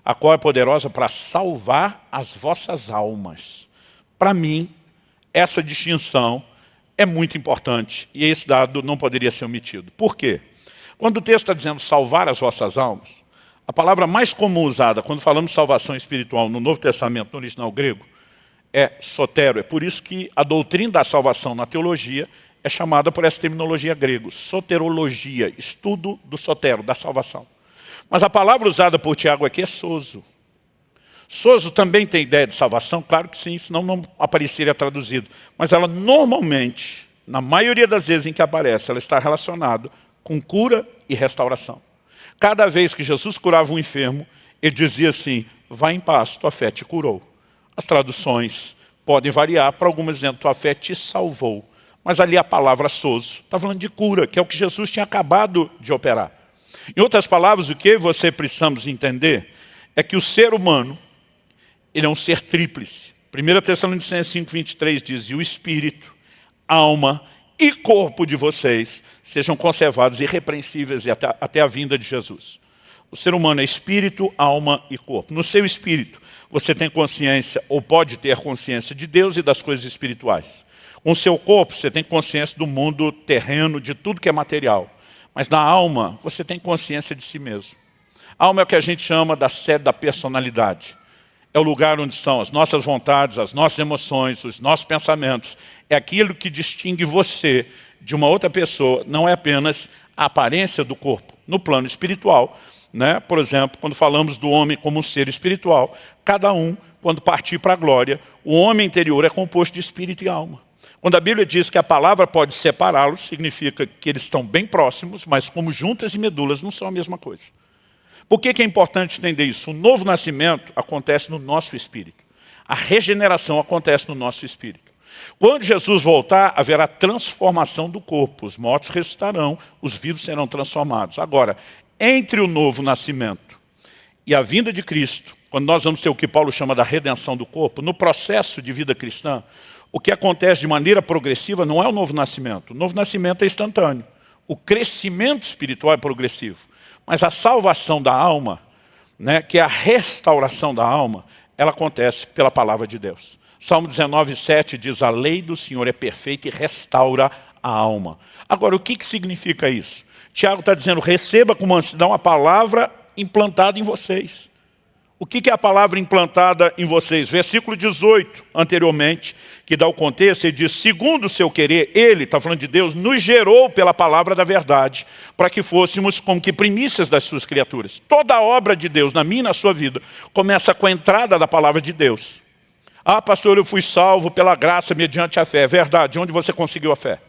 a qual é poderosa para salvar as vossas almas. Para mim, essa distinção é muito importante e esse dado não poderia ser omitido. Por quê? Quando o texto está dizendo salvar as vossas almas, a palavra mais comum usada quando falamos de salvação espiritual no Novo Testamento, no original grego, é sotero. É por isso que a doutrina da salvação na teologia é chamada por essa terminologia grega, soterologia, estudo do sotero, da salvação. Mas a palavra usada por Tiago aqui é sozo. Sozo também tem ideia de salvação? Claro que sim, senão não apareceria traduzido. Mas ela normalmente, na maioria das vezes em que aparece, ela está relacionada com cura e restauração. Cada vez que Jesus curava um enfermo, ele dizia assim, vá em paz, tua fé te curou. As traduções podem variar, para algumas dizendo, tua fé te salvou. Mas ali a palavra sozo está falando de cura, que é o que Jesus tinha acabado de operar. Em outras palavras, o que você precisamos entender é que o ser humano, ele é um ser tríplice. 1 Tessalonicenses 5:23 diz, e o espírito, alma e corpo de vocês sejam conservados irrepreensíveis até a vinda de Jesus. O ser humano é espírito, alma e corpo. No seu espírito, você tem consciência, ou pode ter consciência de Deus e das coisas espirituais. Com o seu corpo, você tem consciência do mundo terreno, de tudo que é material. Mas na alma, você tem consciência de si mesmo. A alma é o que a gente chama da sede da personalidade. É o lugar onde estão as nossas vontades, as nossas emoções, os nossos pensamentos. É aquilo que distingue você de uma outra pessoa, não é apenas a aparência do corpo. No plano espiritual, né? Por exemplo, quando falamos do homem como um ser espiritual, cada um, quando partir para a glória, o homem interior é composto de espírito e alma. Quando a Bíblia diz que a palavra pode separá-los, significa que eles estão bem próximos, mas como juntas e medulas não são a mesma coisa. Por que é importante entender isso? O novo nascimento acontece no nosso espírito. A regeneração acontece no nosso espírito. Quando Jesus voltar, haverá transformação do corpo. Os mortos ressuscitarão, os vivos serão transformados. Agora, entre o novo nascimento e a vinda de Cristo, quando nós vamos ter o que Paulo chama da redenção do corpo, no processo de vida cristã, o que acontece de maneira progressiva não é o novo nascimento. O novo nascimento é instantâneo. O crescimento espiritual é progressivo. Mas a salvação da alma, né, que é a restauração da alma, ela acontece pela palavra de Deus. Salmo 19:7 diz, a lei do Senhor é perfeita e restaura a alma. Agora, o que significa isso? Tiago está dizendo, receba com mansidão a palavra implantada em vocês. O que é a palavra implantada em vocês? Versículo 18, anteriormente, que dá o contexto, ele diz, segundo o seu querer, ele, está falando de Deus, nos gerou pela palavra da verdade, para que fôssemos como que primícias das suas criaturas. Toda a obra de Deus, na minha e na sua vida, começa com a entrada da palavra de Deus. Ah, pastor, eu fui salvo pela graça mediante a fé. É verdade, onde você conseguiu a fé?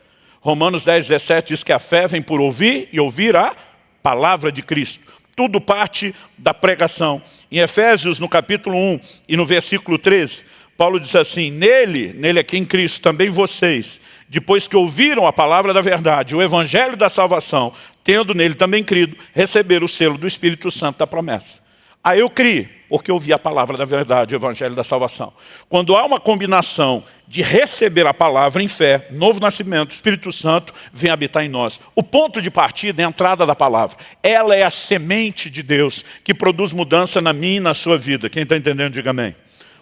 Romanos 10:17 diz que a fé vem por ouvir e ouvir a palavra de Cristo. Tudo parte da pregação. Em Efésios, no capítulo 1 e no versículo 13, Paulo diz assim, nele aqui em Cristo, também vocês, depois que ouviram a palavra da verdade, o evangelho da salvação, tendo nele também crido, receberam o selo do Espírito Santo da promessa. Aí eu criei, porque eu ouvi a palavra da verdade, o evangelho da salvação. Quando há uma combinação de receber a palavra em fé, novo nascimento, o Espírito Santo vem habitar em nós. O ponto de partida é a entrada da palavra. Ela é a semente de Deus que produz mudança na minha e na sua vida. Quem está entendendo, diga amém.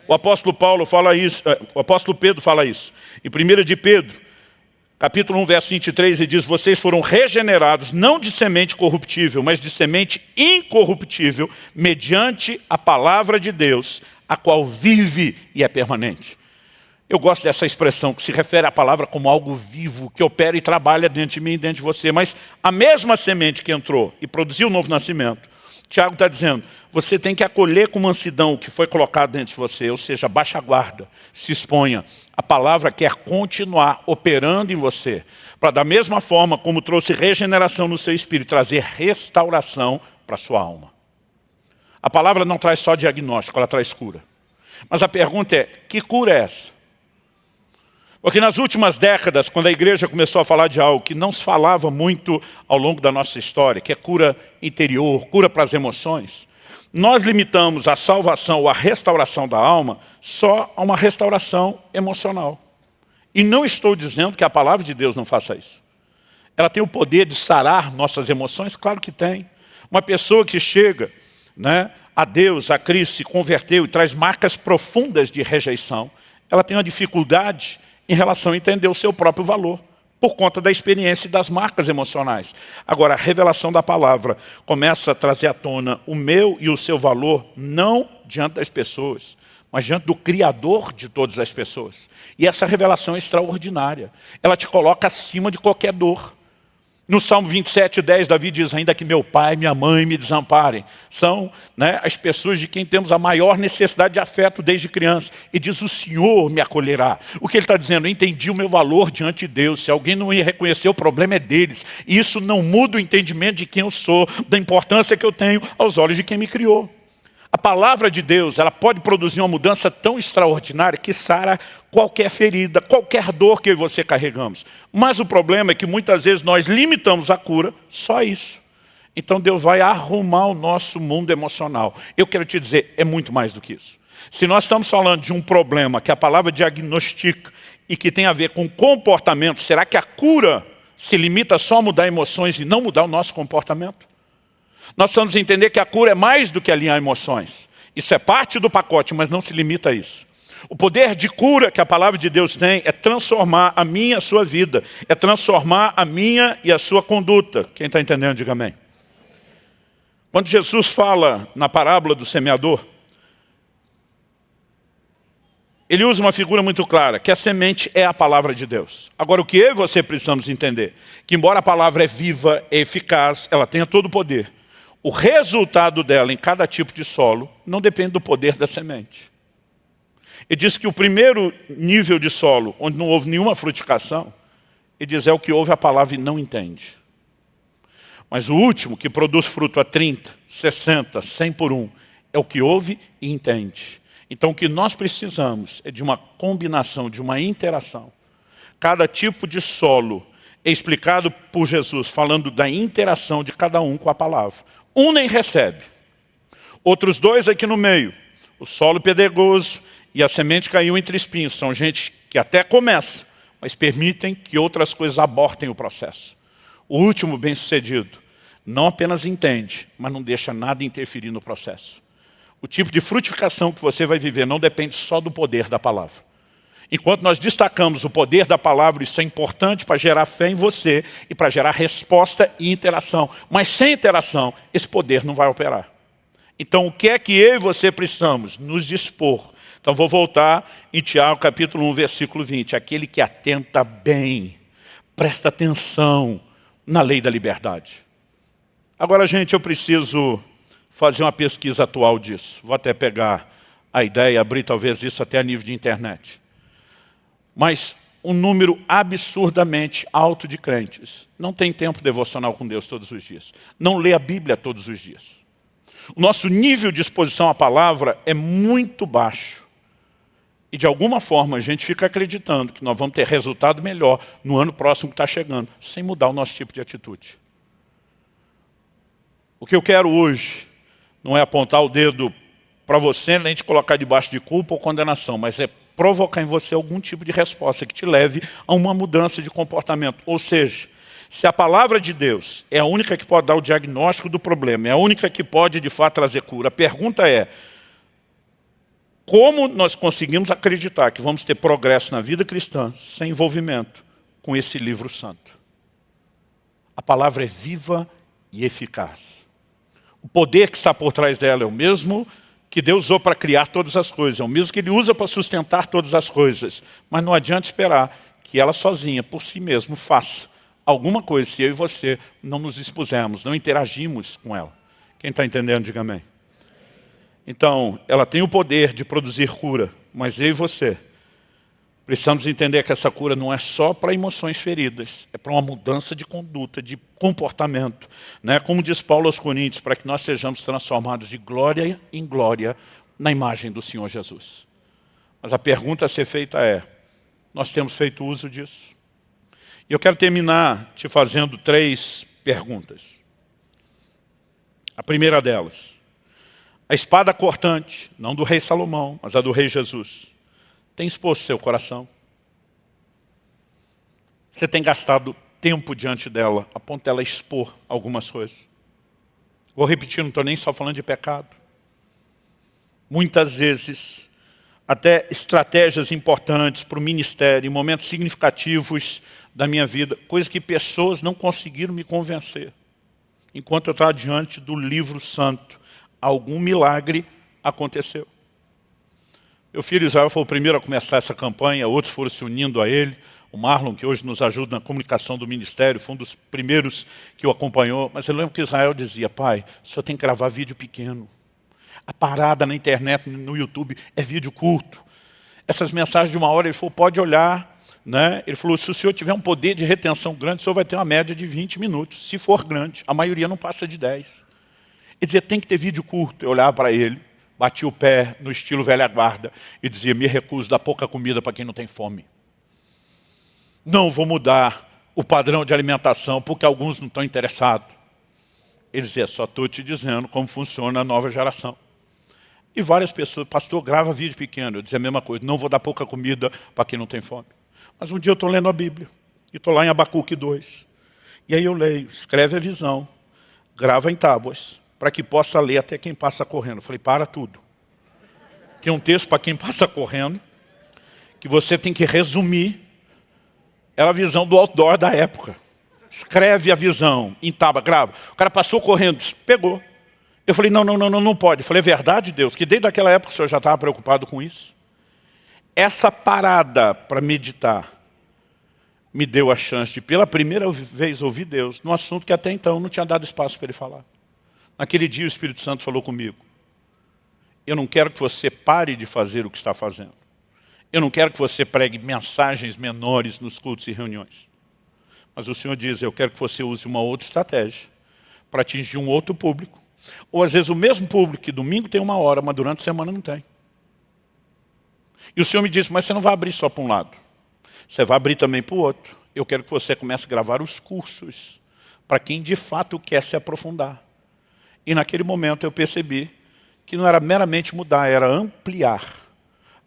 O apóstolo Paulo fala isso, o apóstolo Pedro fala isso. Em 1 de Pedro, capítulo 1, verso 23, ele diz, vocês foram regenerados, não de semente corruptível, mas de semente incorruptível, mediante a palavra de Deus, a qual vive e é permanente. Eu gosto dessa expressão, que se refere à palavra como algo vivo, que opera e trabalha dentro de mim e dentro de você. Mas a mesma semente que entrou e produziu o novo nascimento, Tiago está dizendo, você tem que acolher com mansidão o que foi colocado dentro de você, ou seja, baixa a guarda, se exponha. A palavra quer continuar operando em você, para da mesma forma como trouxe regeneração no seu espírito, trazer restauração para a sua alma. A palavra não traz só diagnóstico, ela traz cura. Mas a pergunta é, que cura é essa? Porque nas últimas décadas, quando a igreja começou a falar de algo que não se falava muito ao longo da nossa história, que é cura interior, cura para as emoções, nós limitamos a salvação ou a restauração da alma só a uma restauração emocional. E não estou dizendo que a palavra de Deus não faça isso. Ela tem o poder de sarar nossas emoções? Claro que tem. Uma pessoa que chega, a Deus, a Cristo, se converteu e traz marcas profundas de rejeição, ela tem uma dificuldade em relação a entender o seu próprio valor, por conta da experiência e das marcas emocionais. Agora, a revelação da palavra começa a trazer à tona o meu e o seu valor, não diante das pessoas, mas diante do Criador de todas as pessoas. E essa revelação é extraordinária. Ela te coloca acima de qualquer dor. No Salmo 27, 10, Davi diz, ainda que meu pai e minha mãe me desamparem. São as pessoas de quem temos a maior necessidade de afeto desde criança. E diz, o Senhor me acolherá. O que ele está dizendo? Eu entendi o meu valor diante de Deus. Se alguém não ia reconhecer, o problema é deles. E isso não muda o entendimento de quem eu sou, da importância que eu tenho aos olhos de quem me criou. A palavra de Deus, ela pode produzir uma mudança tão extraordinária que sara qualquer ferida, qualquer dor que eu e você carregamos. Mas o problema é que muitas vezes nós limitamos a cura só a isso. Então Deus vai arrumar o nosso mundo emocional. Eu quero te dizer, é muito mais do que isso. Se nós estamos falando de um problema que a palavra diagnostica e que tem a ver com comportamento, será que a cura se limita só a mudar emoções e não mudar o nosso comportamento? Nós precisamos entender que a cura é mais do que alinhar emoções. Isso é parte do pacote, mas não se limita a isso. O poder de cura que a palavra de Deus tem é transformar a minha e a sua vida. É transformar a minha e a sua conduta. Quem está entendendo, diga amém. Quando Jesus fala na parábola do semeador, ele usa uma figura muito clara, que a semente é a palavra de Deus. Agora, o que eu e você precisamos entender? Que embora a palavra é viva, é eficaz, ela tenha todo o poder. O resultado dela em cada tipo de solo não depende do poder da semente. Ele diz que o primeiro nível de solo, onde não houve nenhuma frutificação, ele diz é o que ouve a palavra e não entende. Mas o último, que produz fruto a 30, 60, 100 por 1, é o que ouve e entende. Então o que nós precisamos é de uma combinação, de uma interação. Cada tipo de solo é explicado por Jesus, falando da interação de cada um com a palavra. Um nem recebe. Outros dois aqui no meio. O solo pedregoso e a semente caiu entre espinhos. São gente que até começa, mas permitem que outras coisas abortem o processo. O último bem-sucedido não apenas entende, mas não deixa nada interferir no processo. O tipo de frutificação que você vai viver não depende só do poder da palavra. Enquanto nós destacamos o poder da palavra, isso é importante para gerar fé em você e para gerar resposta e interação. Mas sem interação, esse poder não vai operar. Então, o que é que eu e você precisamos? Nos dispor. Então, vou voltar em Tiago, capítulo 1, versículo 20. Aquele que atenta bem, presta atenção na lei da liberdade. Agora, gente, eu preciso fazer uma pesquisa atual disso. Vou até pegar a ideia e abrir talvez isso até a nível de internet. Mas um número absurdamente alto de crentes não tem tempo devocional com Deus todos os dias. Não lê a Bíblia todos os dias. O nosso nível de exposição à palavra é muito baixo. E de alguma forma a gente fica acreditando que nós vamos ter resultado melhor no ano próximo que está chegando, sem mudar o nosso tipo de atitude. O que eu quero hoje não é apontar o dedo para você, nem te colocar debaixo de culpa ou condenação, mas é provocar em você algum tipo de resposta que te leve a uma mudança de comportamento. Ou seja, se a palavra de Deus é a única que pode dar o diagnóstico do problema, é a única que pode de fato trazer cura, a pergunta é: como nós conseguimos acreditar que vamos ter progresso na vida cristã sem envolvimento com esse livro santo? A palavra é viva e eficaz. O poder que está por trás dela é o mesmo que Deus usou para criar todas as coisas, é o mesmo que Ele usa para sustentar todas as coisas. Mas não adianta esperar que ela sozinha, por si mesma, faça alguma coisa se eu e você não nos expusermos, não interagimos com ela. Quem está entendendo, diga amém. Então, ela tem o poder de produzir cura, mas eu e você precisamos entender que essa cura não é só para emoções feridas, é para uma mudança de conduta, de comportamento. Né? Como diz Paulo aos Coríntios, para que nós sejamos transformados de glória em glória na imagem do Senhor Jesus. Mas a pergunta a ser feita é: nós temos feito uso disso? E eu quero terminar te fazendo 3 perguntas. A primeira delas: a espada cortante, não do rei Salomão, mas a do rei Jesus, tem exposto seu coração? Você tem gastado tempo diante dela, a ponto dela expor algumas coisas? Vou repetir, não estou nem só falando de pecado. Muitas vezes, até estratégias importantes para o ministério, em momentos significativos da minha vida, coisas que pessoas não conseguiram me convencer. Enquanto eu estava diante do livro santo, algum milagre aconteceu. Meu filho Israel foi o primeiro a começar essa campanha, outros foram se unindo a ele. O Marlon, que hoje nos ajuda na comunicação do ministério, foi um dos primeiros que o acompanhou. Mas eu lembro que Israel dizia: pai, o senhor tem que gravar vídeo pequeno. A parada na internet, no YouTube, é vídeo curto. Essas mensagens de 1 hora, ele falou, pode olhar. Né? Ele falou, se o senhor tiver um poder de retenção grande, o senhor vai ter uma média de 20 minutos. Se for grande, a maioria não passa de 10. Ele dizia, tem que ter vídeo curto. Eu olhava para ele, batia o pé no estilo velha guarda e dizia, me recuso a dar pouca comida para quem não tem fome. Não vou mudar o padrão de alimentação porque alguns não estão interessados. Ele dizia, só estou te dizendo como funciona a nova geração. E várias pessoas, pastor, grava vídeo pequeno. Eu dizia a mesma coisa, não vou dar pouca comida para quem não tem fome. Mas um dia eu estou lendo a Bíblia, e estou lá em Abacuque 2. E aí eu leio, escreve a visão, grava em tábuas, para que possa ler até quem passa correndo. Eu falei, para tudo. Tem um texto para quem passa correndo, que você tem que resumir. Era a visão do outdoor da época. Escreve a visão em tábua, grava. O cara passou correndo, pegou. Eu falei, não pode. Eu falei, é verdade, Deus, que desde aquela época o senhor já estava preocupado com isso? Essa parada para meditar me deu a chance de, pela primeira vez, ouvir Deus num assunto que até então não tinha dado espaço para ele falar. Naquele dia o Espírito Santo falou comigo, eu não quero que você pare de fazer o que está fazendo. Eu não quero que você pregue mensagens menores nos cultos e reuniões. Mas o Senhor diz, eu quero que você use uma outra estratégia para atingir um outro público. Ou às vezes o mesmo público que domingo tem 1 hora, mas durante a semana não tem. E o Senhor me disse, mas você não vai abrir só para um lado. Você vai abrir também para o outro. Eu quero que você comece a gravar os cursos para quem de fato quer se aprofundar. E naquele momento eu percebi que não era meramente mudar, era ampliar.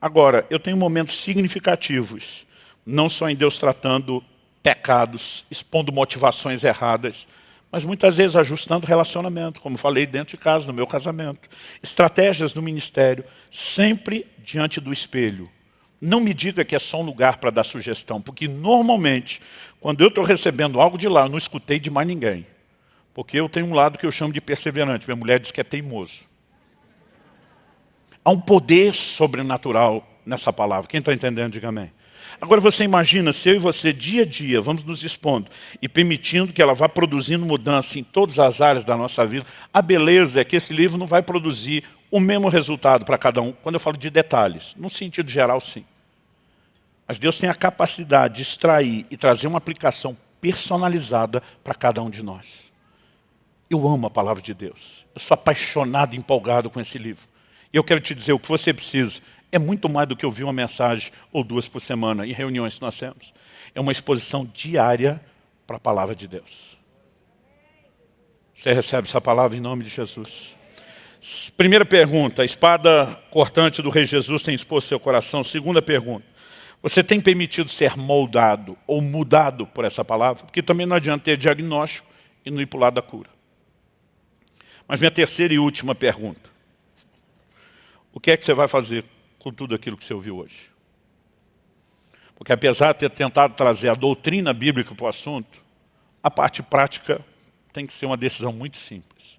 Agora, eu tenho momentos significativos, não só em Deus tratando pecados, expondo motivações erradas, mas muitas vezes ajustando relacionamento, como falei dentro de casa, no meu casamento. Estratégias no ministério, sempre diante do espelho. Não me diga que é só um lugar para dar sugestão, porque normalmente, quando eu estou recebendo algo de lá, eu não escutei de mais ninguém. Porque eu tenho um lado que eu chamo de perseverante, minha mulher diz que é teimoso. Há um poder sobrenatural nessa palavra. Quem está entendendo, diga amém. Agora você imagina se eu e você, dia a dia, vamos nos expondo e permitindo que ela vá produzindo mudança em todas as áreas da nossa vida. A beleza é que esse livro não vai produzir o mesmo resultado para cada um, quando eu falo de detalhes. No sentido geral, sim. Mas Deus tem a capacidade de extrair e trazer uma aplicação personalizada para cada um de nós. Eu amo a palavra de Deus. Eu sou apaixonado e empolgado com esse livro. E eu quero te dizer, o que você precisa É muito mais do que ouvir uma mensagem ou duas por semana em reuniões que nós temos. É uma exposição diária para a palavra de Deus. Você recebe essa palavra em nome de Jesus? Primeira pergunta, a espada cortante do Rei Jesus tem exposto seu coração. Segunda pergunta, você tem permitido ser moldado ou mudado por essa palavra? Porque também não adianta ter diagnóstico e não ir para o lado da cura. Mas minha terceira e última pergunta, o que é que você vai fazer com tudo aquilo que você ouviu hoje? Porque apesar de ter tentado trazer a doutrina bíblica para o assunto, a parte prática tem que ser uma decisão muito simples.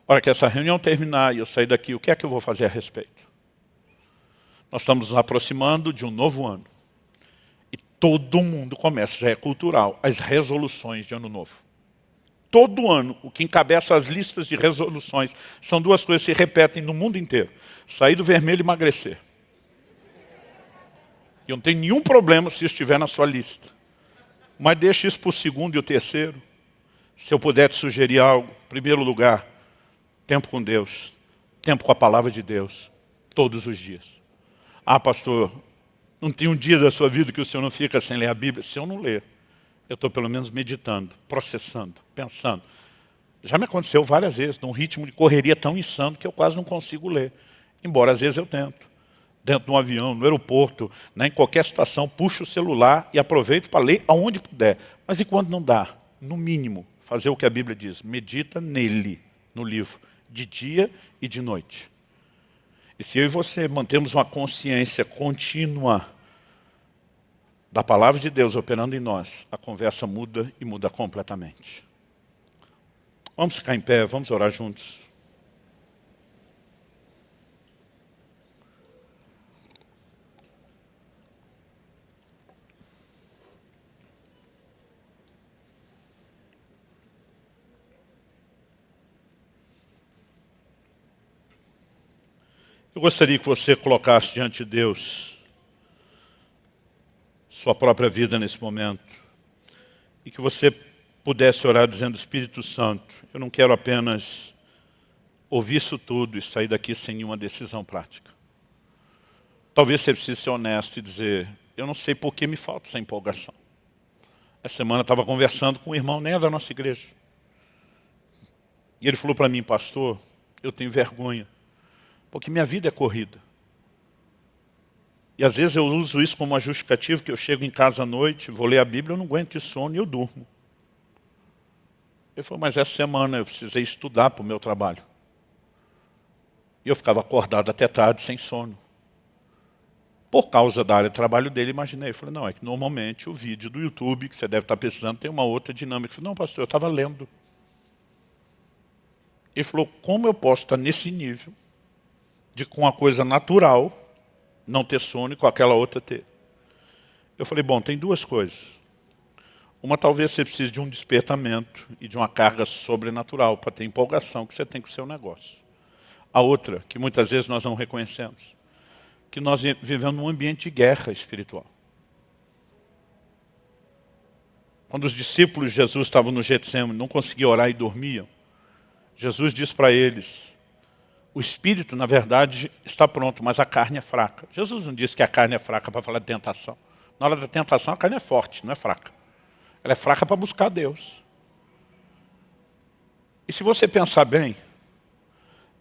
A hora que essa reunião terminar e eu sair daqui, o que é que eu vou fazer a respeito? Nós estamos nos aproximando de um novo ano. E todo mundo começa, já é cultural, as resoluções de ano novo. Todo ano, o que encabeça as listas de resoluções são duas coisas que se repetem no mundo inteiro. Sair do vermelho e emagrecer. E eu não tenho nenhum problema se estiver na sua lista. Mas deixe isso para o segundo e o terceiro. Se eu puder te sugerir algo, em primeiro lugar, tempo com Deus, tempo com a palavra de Deus, todos os dias. Ah, pastor, não tem um dia da sua vida que o senhor não fica sem ler a Bíblia? Se eu não ler, eu estou pelo menos meditando, processando, pensando. Já me aconteceu várias vezes, num ritmo de correria tão insano que eu quase não consigo ler. Embora às vezes eu tento. Dentro de um avião, no aeroporto, em qualquer situação, puxo o celular e aproveito para ler aonde puder. Mas e quando não dá? No mínimo, fazer o que a Bíblia diz. Medita nele, no livro, de dia e de noite. E se eu e você mantemos uma consciência contínua da palavra de Deus operando em nós, a conversa muda e muda completamente. Vamos ficar em pé, vamos orar juntos. Eu gostaria que você colocasse diante de Deus sua própria vida nesse momento e que você pudesse orar dizendo: Espírito Santo, eu não quero apenas ouvir isso tudo e sair daqui sem nenhuma decisão prática. Talvez você precise ser honesto e dizer: eu não sei por que me falta essa empolgação. Essa semana eu estava conversando com um irmão, nem é da nossa igreja. E ele falou para mim: pastor, eu tenho vergonha, porque minha vida é corrida. E às vezes eu uso isso como uma justificativa, que eu chego em casa à noite, vou ler a Bíblia, eu não aguento de sono e eu durmo. Ele falou: mas essa semana eu precisei estudar para o meu trabalho. E eu ficava acordado até tarde, sem sono. Por causa da área de trabalho dele, imaginei. Eu falei: não, é que normalmente o vídeo do YouTube, que você deve estar precisando, tem uma outra dinâmica. Eu falei: não, pastor, eu estava lendo. Ele falou: como eu posso estar nesse nível de com uma coisa natural não ter sono e com aquela outra ter? Eu falei: bom, tem duas coisas. Uma, talvez você precise de um despertamento e de uma carga sobrenatural para ter empolgação que você tem com o seu negócio. A outra, que muitas vezes nós não reconhecemos, que nós vivemos num ambiente de guerra espiritual. Quando os discípulos de Jesus estavam no Getsemane, não conseguiam orar e dormiam, Jesus disse para eles: o espírito, na verdade, está pronto, mas a carne é fraca. Jesus não disse que a carne é fraca para falar de tentação. Na hora da tentação, a carne é forte, não é fraca. Ela é fraca para buscar Deus. E se você pensar bem,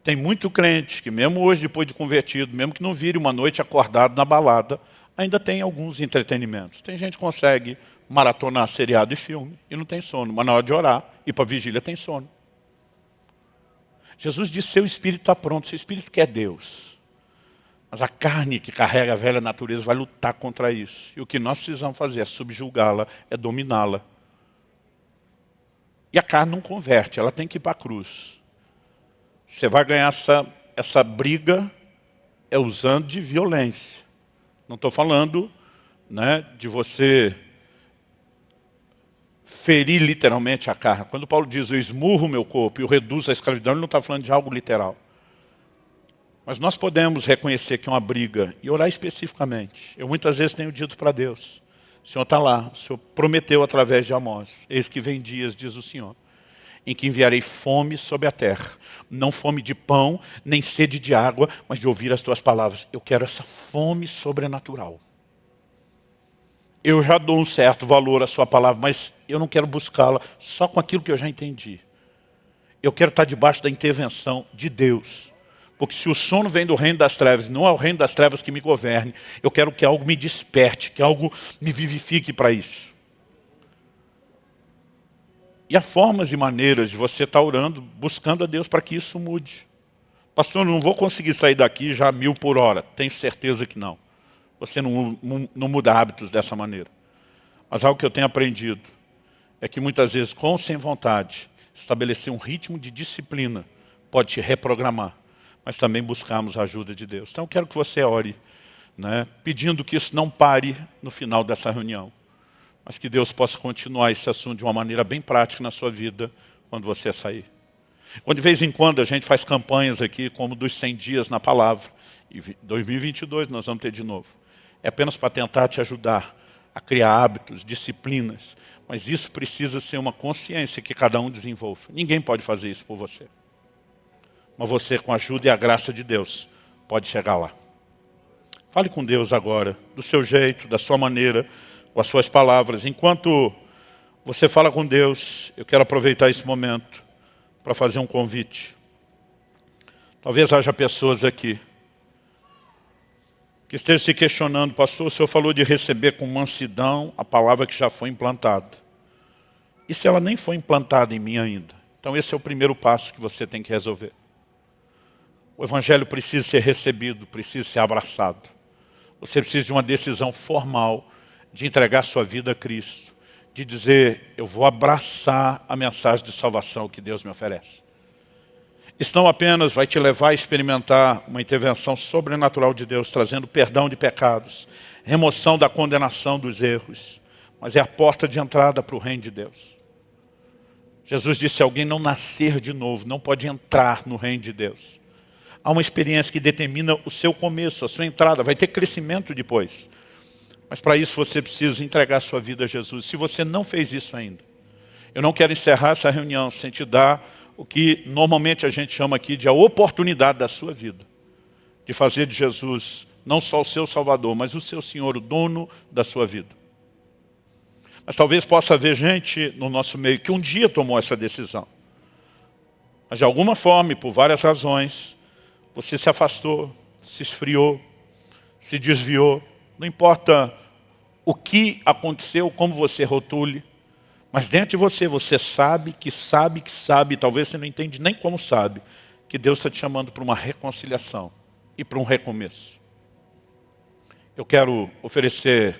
tem muito crente que mesmo hoje, depois de convertido, mesmo que não vire uma noite acordado na balada, ainda tem alguns entretenimentos. Tem gente que consegue maratonar seriado e filme e não tem sono, mas na hora de orar e para a vigília tem sono. Jesus disse: seu espírito está pronto, seu espírito quer Deus. Mas a carne que carrega a velha natureza vai lutar contra isso. E o que nós precisamos fazer é subjugá-la, é dominá-la. E a carne não converte, ela tem que ir para a cruz. Você vai ganhar essa briga usando de violência. Não estou falando, de você ferir literalmente a carne. Quando Paulo diz: eu esmurro o meu corpo e eu reduzo a escravidão, ele não está falando de algo literal. Mas nós podemos reconhecer que é uma briga e orar especificamente. Eu muitas vezes tenho dito para Deus: o Senhor está lá, o Senhor prometeu através de Amós, eis que vem dias, diz o Senhor, em que enviarei fome sobre a terra. Não fome de pão, nem sede de água, mas de ouvir as tuas palavras. Eu quero essa fome sobrenatural. Eu já dou um certo valor à sua palavra, mas eu não quero buscá-la só com aquilo que eu já entendi. Eu quero estar debaixo da intervenção de Deus. Porque se o sono vem do reino das trevas, não é o reino das trevas que me governe, eu quero que algo me desperte, que algo me vivifique para isso. E há formas e maneiras de você estar orando, buscando a Deus para que isso mude. Pastor, eu não vou conseguir sair daqui já 1000 por hora. Tenho certeza que não. Você não muda hábitos dessa maneira. Mas algo que eu tenho aprendido é que muitas vezes, com ou sem vontade, estabelecer um ritmo de disciplina pode te reprogramar. Mas também buscarmos a ajuda de Deus. Então eu quero que você ore, né, pedindo que isso não pare no final dessa reunião. Mas que Deus possa continuar esse assunto de uma maneira bem prática na sua vida quando você sair. Quando de vez em quando a gente faz campanhas aqui, como dos 100 dias na palavra, e 2022 nós vamos ter de novo. É apenas para tentar te ajudar a criar hábitos, disciplinas, mas isso precisa ser uma consciência que cada um desenvolva. Ninguém pode fazer isso por você. Mas você, com a ajuda e a graça de Deus, pode chegar lá. Fale com Deus agora, do seu jeito, da sua maneira, com as suas palavras. Enquanto você fala com Deus, eu quero aproveitar esse momento para fazer um convite. Talvez haja pessoas aqui que estejam se questionando, pastor, o senhor falou de receber com mansidão a palavra que já foi implantada. E se ela nem foi implantada em mim ainda? Então esse é o primeiro passo que você tem que resolver. O evangelho precisa ser recebido, precisa ser abraçado. Você precisa de uma decisão formal de entregar sua vida a Cristo, de dizer, eu vou abraçar a mensagem de salvação que Deus me oferece. Isso não apenas vai te levar a experimentar uma intervenção sobrenatural de Deus, trazendo perdão de pecados, remoção da condenação dos erros, mas é a porta de entrada para o reino de Deus. Jesus disse, se alguém não nascer de novo, não pode entrar no reino de Deus. Há uma experiência que determina o seu começo, a sua entrada, vai ter crescimento depois. Mas para isso você precisa entregar a sua vida a Jesus. Se você não fez isso ainda, eu não quero encerrar essa reunião sem te dar o que normalmente a gente chama aqui de a oportunidade da sua vida. De fazer de Jesus não só o seu Salvador, mas o seu Senhor, o dono da sua vida. Mas talvez possa haver gente no nosso meio que um dia tomou essa decisão. Mas de alguma forma e por várias razões, você se afastou, se esfriou, se desviou. Não importa o que aconteceu, como você rotule, mas dentro de você, você sabe, talvez você não entende nem como sabe, que Deus está te chamando para uma reconciliação e para um recomeço. Eu quero oferecer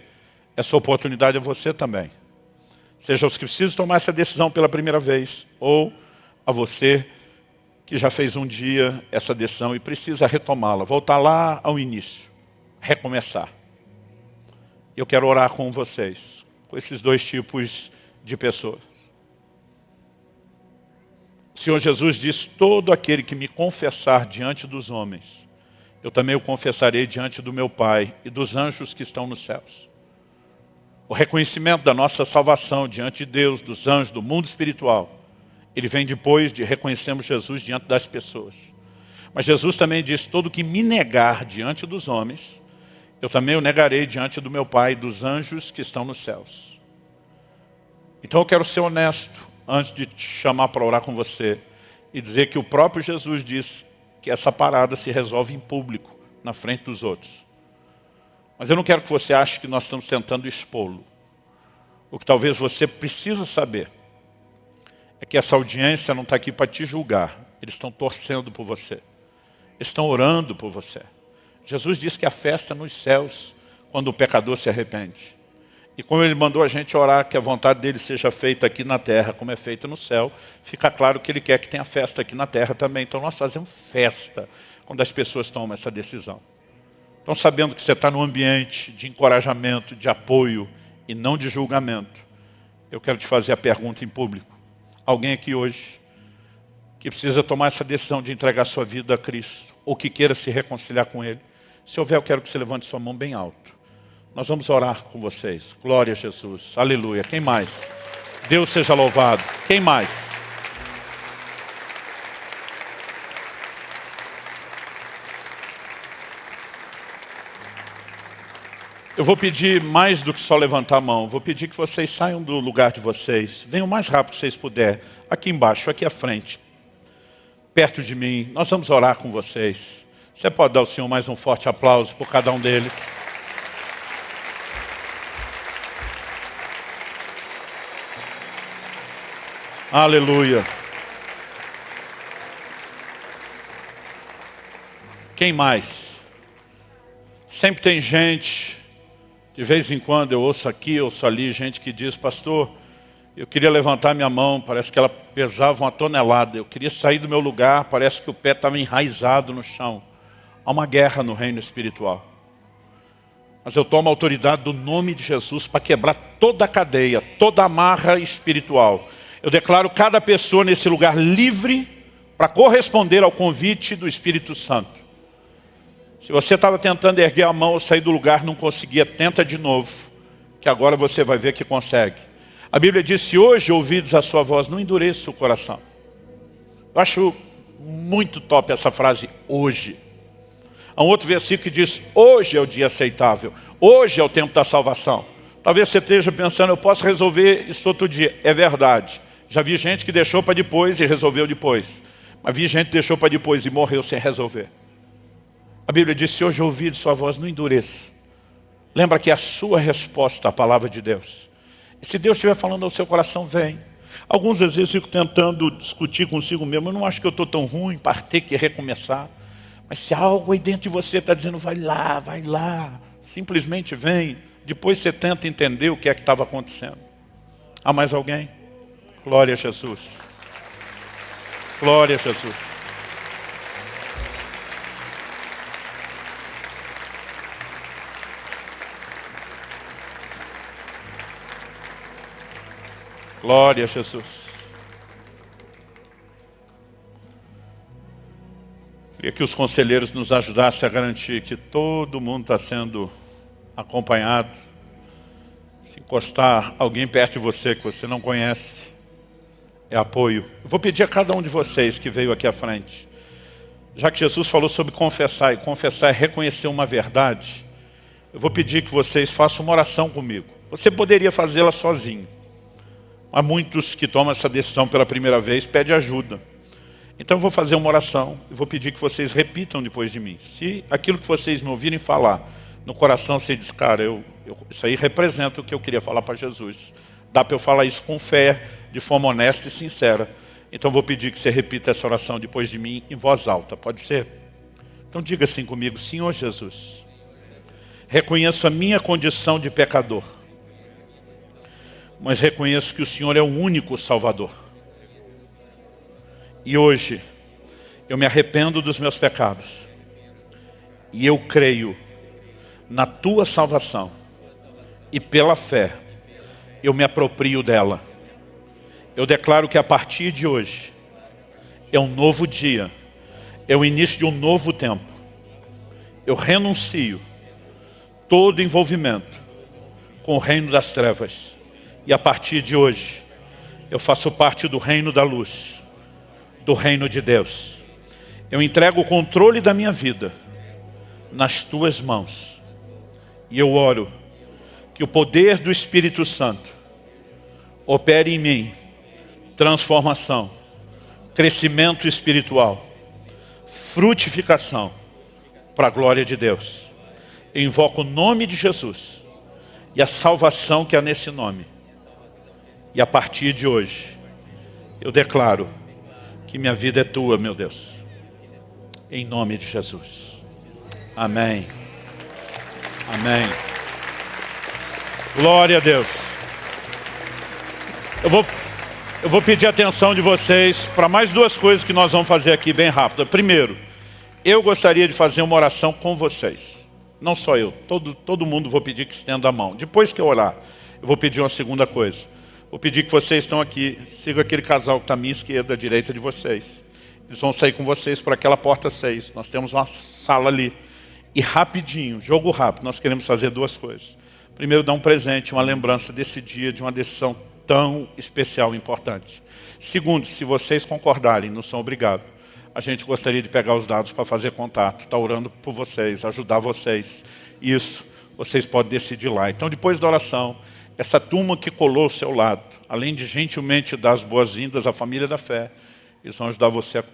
essa oportunidade a você também. Seja os que precisam tomar essa decisão pela primeira vez, ou a você que já fez um dia essa decisão e precisa retomá-la, voltar lá ao início, recomeçar. Eu quero orar com vocês, com esses dois tipos de pessoas. O Senhor Jesus diz, todo aquele que me confessar diante dos homens, eu também o confessarei diante do meu Pai e dos anjos que estão nos céus. O reconhecimento da nossa salvação diante de Deus, dos anjos, do mundo espiritual, ele vem depois de reconhecermos Jesus diante das pessoas. Mas Jesus também diz, todo que me negar diante dos homens, eu também o negarei diante do meu Pai e dos anjos que estão nos céus. Então eu quero ser honesto antes de te chamar para orar com você e dizer que o próprio Jesus diz que essa parada se resolve em público, na frente dos outros. Mas eu não quero que você ache que nós estamos tentando expô-lo. O que talvez você precisa saber é que essa audiência não está aqui para te julgar. Eles estão torcendo por você. Eles estão orando por você. Jesus disse que a festa nos céus quando o pecador se arrepende. E como ele mandou a gente orar que a vontade dele seja feita aqui na terra como é feita no céu, fica claro que ele quer que tenha festa aqui na terra também. Então nós fazemos festa quando as pessoas tomam essa decisão. Então sabendo que você está num ambiente de encorajamento, de apoio e não de julgamento, eu quero te fazer a pergunta em público. Alguém aqui hoje que precisa tomar essa decisão de entregar sua vida a Cristo, ou que queira se reconciliar com Ele? Se houver, eu quero que você levante sua mão bem alto. Nós vamos orar com vocês. Glória a Jesus. Aleluia. Quem mais? Deus seja louvado. Quem mais? Eu vou pedir mais do que só levantar a mão. Vou pedir que vocês saiam do lugar de vocês. Venham o mais rápido que vocês puderem. Aqui embaixo, aqui à frente. Perto de mim. Nós vamos orar com vocês. Você pode dar ao Senhor mais um forte aplauso por cada um deles. Aleluia. Quem mais? Sempre tem gente, de vez em quando eu ouço aqui, ouço ali, gente que diz: pastor, eu queria levantar minha mão, parece que ela pesava 1 tonelada. Eu queria sair do meu lugar, parece que o pé estava enraizado no chão. Há uma guerra no reino espiritual. Mas eu tomo a autoridade do nome de Jesus para quebrar toda a cadeia, toda a amarra espiritual. Eu declaro cada pessoa nesse lugar livre para corresponder ao convite do Espírito Santo. Se você estava tentando erguer a mão ou sair do lugar, não conseguia, tenta de novo, que agora você vai ver que consegue. A Bíblia diz: se hoje ouvides a sua voz, não endureça o coração. Eu acho muito top essa frase, hoje. Há um outro versículo que diz: hoje é o dia aceitável, hoje é o tempo da salvação. Talvez você esteja pensando: eu posso resolver isso outro dia. É verdade. Já vi gente que deixou para depois e resolveu depois. Mas vi gente que deixou para depois e morreu sem resolver. A Bíblia diz: se hoje ouvir sua voz, não endureça. Lembra que é a sua resposta à palavra de Deus. E se Deus estiver falando ao seu coração, vem. Alguns às vezes eu fico tentando discutir consigo mesmo. Eu não acho que eu estou tão ruim para ter que recomeçar. Mas se algo aí dentro de você está dizendo: vai lá, simplesmente vem. Depois você tenta entender o que é que estava acontecendo. Há mais alguém? Glória a Jesus. Glória a Jesus. Glória a Jesus. Queria que os conselheiros nos ajudassem a garantir que todo mundo está sendo acompanhado. Se encostar alguém perto de você que você não conhece, é apoio. Eu vou pedir a cada um de vocês que veio aqui à frente, já que Jesus falou sobre confessar, e confessar é reconhecer uma verdade, eu vou pedir que vocês façam uma oração comigo. Você poderia fazê-la sozinho. Há muitos que tomam essa decisão pela primeira vez, pedem ajuda. Então eu vou fazer uma oração e vou pedir que vocês repitam depois de mim. Se aquilo que vocês me ouvirem falar, no coração você diz: cara, isso aí representa o que eu queria falar para Jesus. Dá para eu falar isso com fé, de forma honesta e sincera. Então eu vou pedir que você repita essa oração depois de mim em voz alta, pode ser? Então diga assim comigo: Senhor Jesus, reconheço a minha condição de pecador, mas reconheço que o Senhor é o único Salvador. E hoje eu me arrependo dos meus pecados e eu creio na Tua salvação e pela fé eu me aproprio dela. Eu declaro que a partir de hoje é um novo dia, é o início de um novo tempo. Eu renuncio todo envolvimento com o reino das trevas. E a partir de hoje, eu faço parte do reino da luz, do reino de Deus. Eu entrego o controle da minha vida nas Tuas mãos. E eu oro que o poder do Espírito Santo opere em mim transformação, crescimento espiritual, frutificação para a glória de Deus. Eu invoco o nome de Jesus e a salvação que há nesse nome. E a partir de hoje, eu declaro que minha vida é Tua, meu Deus. Em nome de Jesus. Amém. Amém. Glória a Deus. Eu vou pedir a atenção de vocês para mais duas coisas que nós vamos fazer aqui bem rápido. Primeiro, eu gostaria de fazer uma oração com vocês. Não só eu, todo mundo vou pedir que estenda a mão. Depois que eu orar, eu vou pedir uma segunda coisa. Vou pedir que vocês estão aqui, sigam aquele casal que está à minha esquerda, à direita de vocês. Eles vão sair com vocês por aquela porta 6. Nós temos uma sala ali. E rapidinho, jogo rápido, nós queremos fazer duas coisas. Primeiro, dar um presente, uma lembrança desse dia, de uma decisão tão especial e importante. Segundo, se vocês concordarem, não são obrigados, a gente gostaria de pegar os dados para fazer contato, está orando por vocês, ajudar vocês. Isso, vocês podem decidir lá. Então, depois da oração, essa turma que colou ao seu lado, além de gentilmente dar as boas-vindas à família da fé, eles vão ajudar você a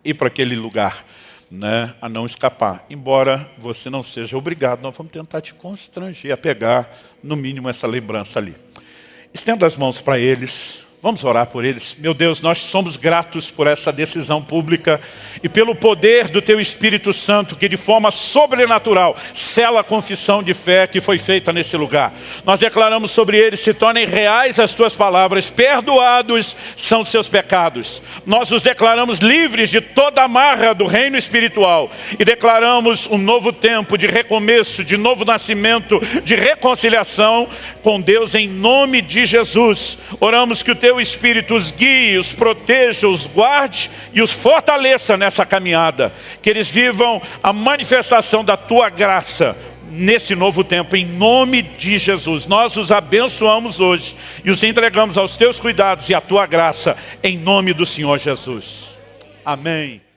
ir para aquele lugar, né, a não escapar. Embora você não seja obrigado, nós vamos tentar te constranger a pegar, no mínimo, essa lembrança ali. Estenda as mãos para eles. Vamos orar por eles. Meu Deus, nós somos gratos por essa decisão pública e pelo poder do Teu Espírito Santo que de forma sobrenatural sela a confissão de fé que foi feita nesse lugar. Nós declaramos sobre eles, se tornem reais as Tuas palavras, perdoados são seus pecados. Nós os declaramos livres de toda amarra do reino espiritual e declaramos um novo tempo de recomeço, de novo nascimento, de reconciliação com Deus em nome de Jesus. Oramos que o Teu Espírito os guie, os proteja, os guarde e os fortaleça nessa caminhada. Que eles vivam a manifestação da Tua graça nesse novo tempo, em nome de Jesus. Nós os abençoamos hoje e os entregamos aos Teus cuidados e à Tua graça, em nome do Senhor Jesus. Amém.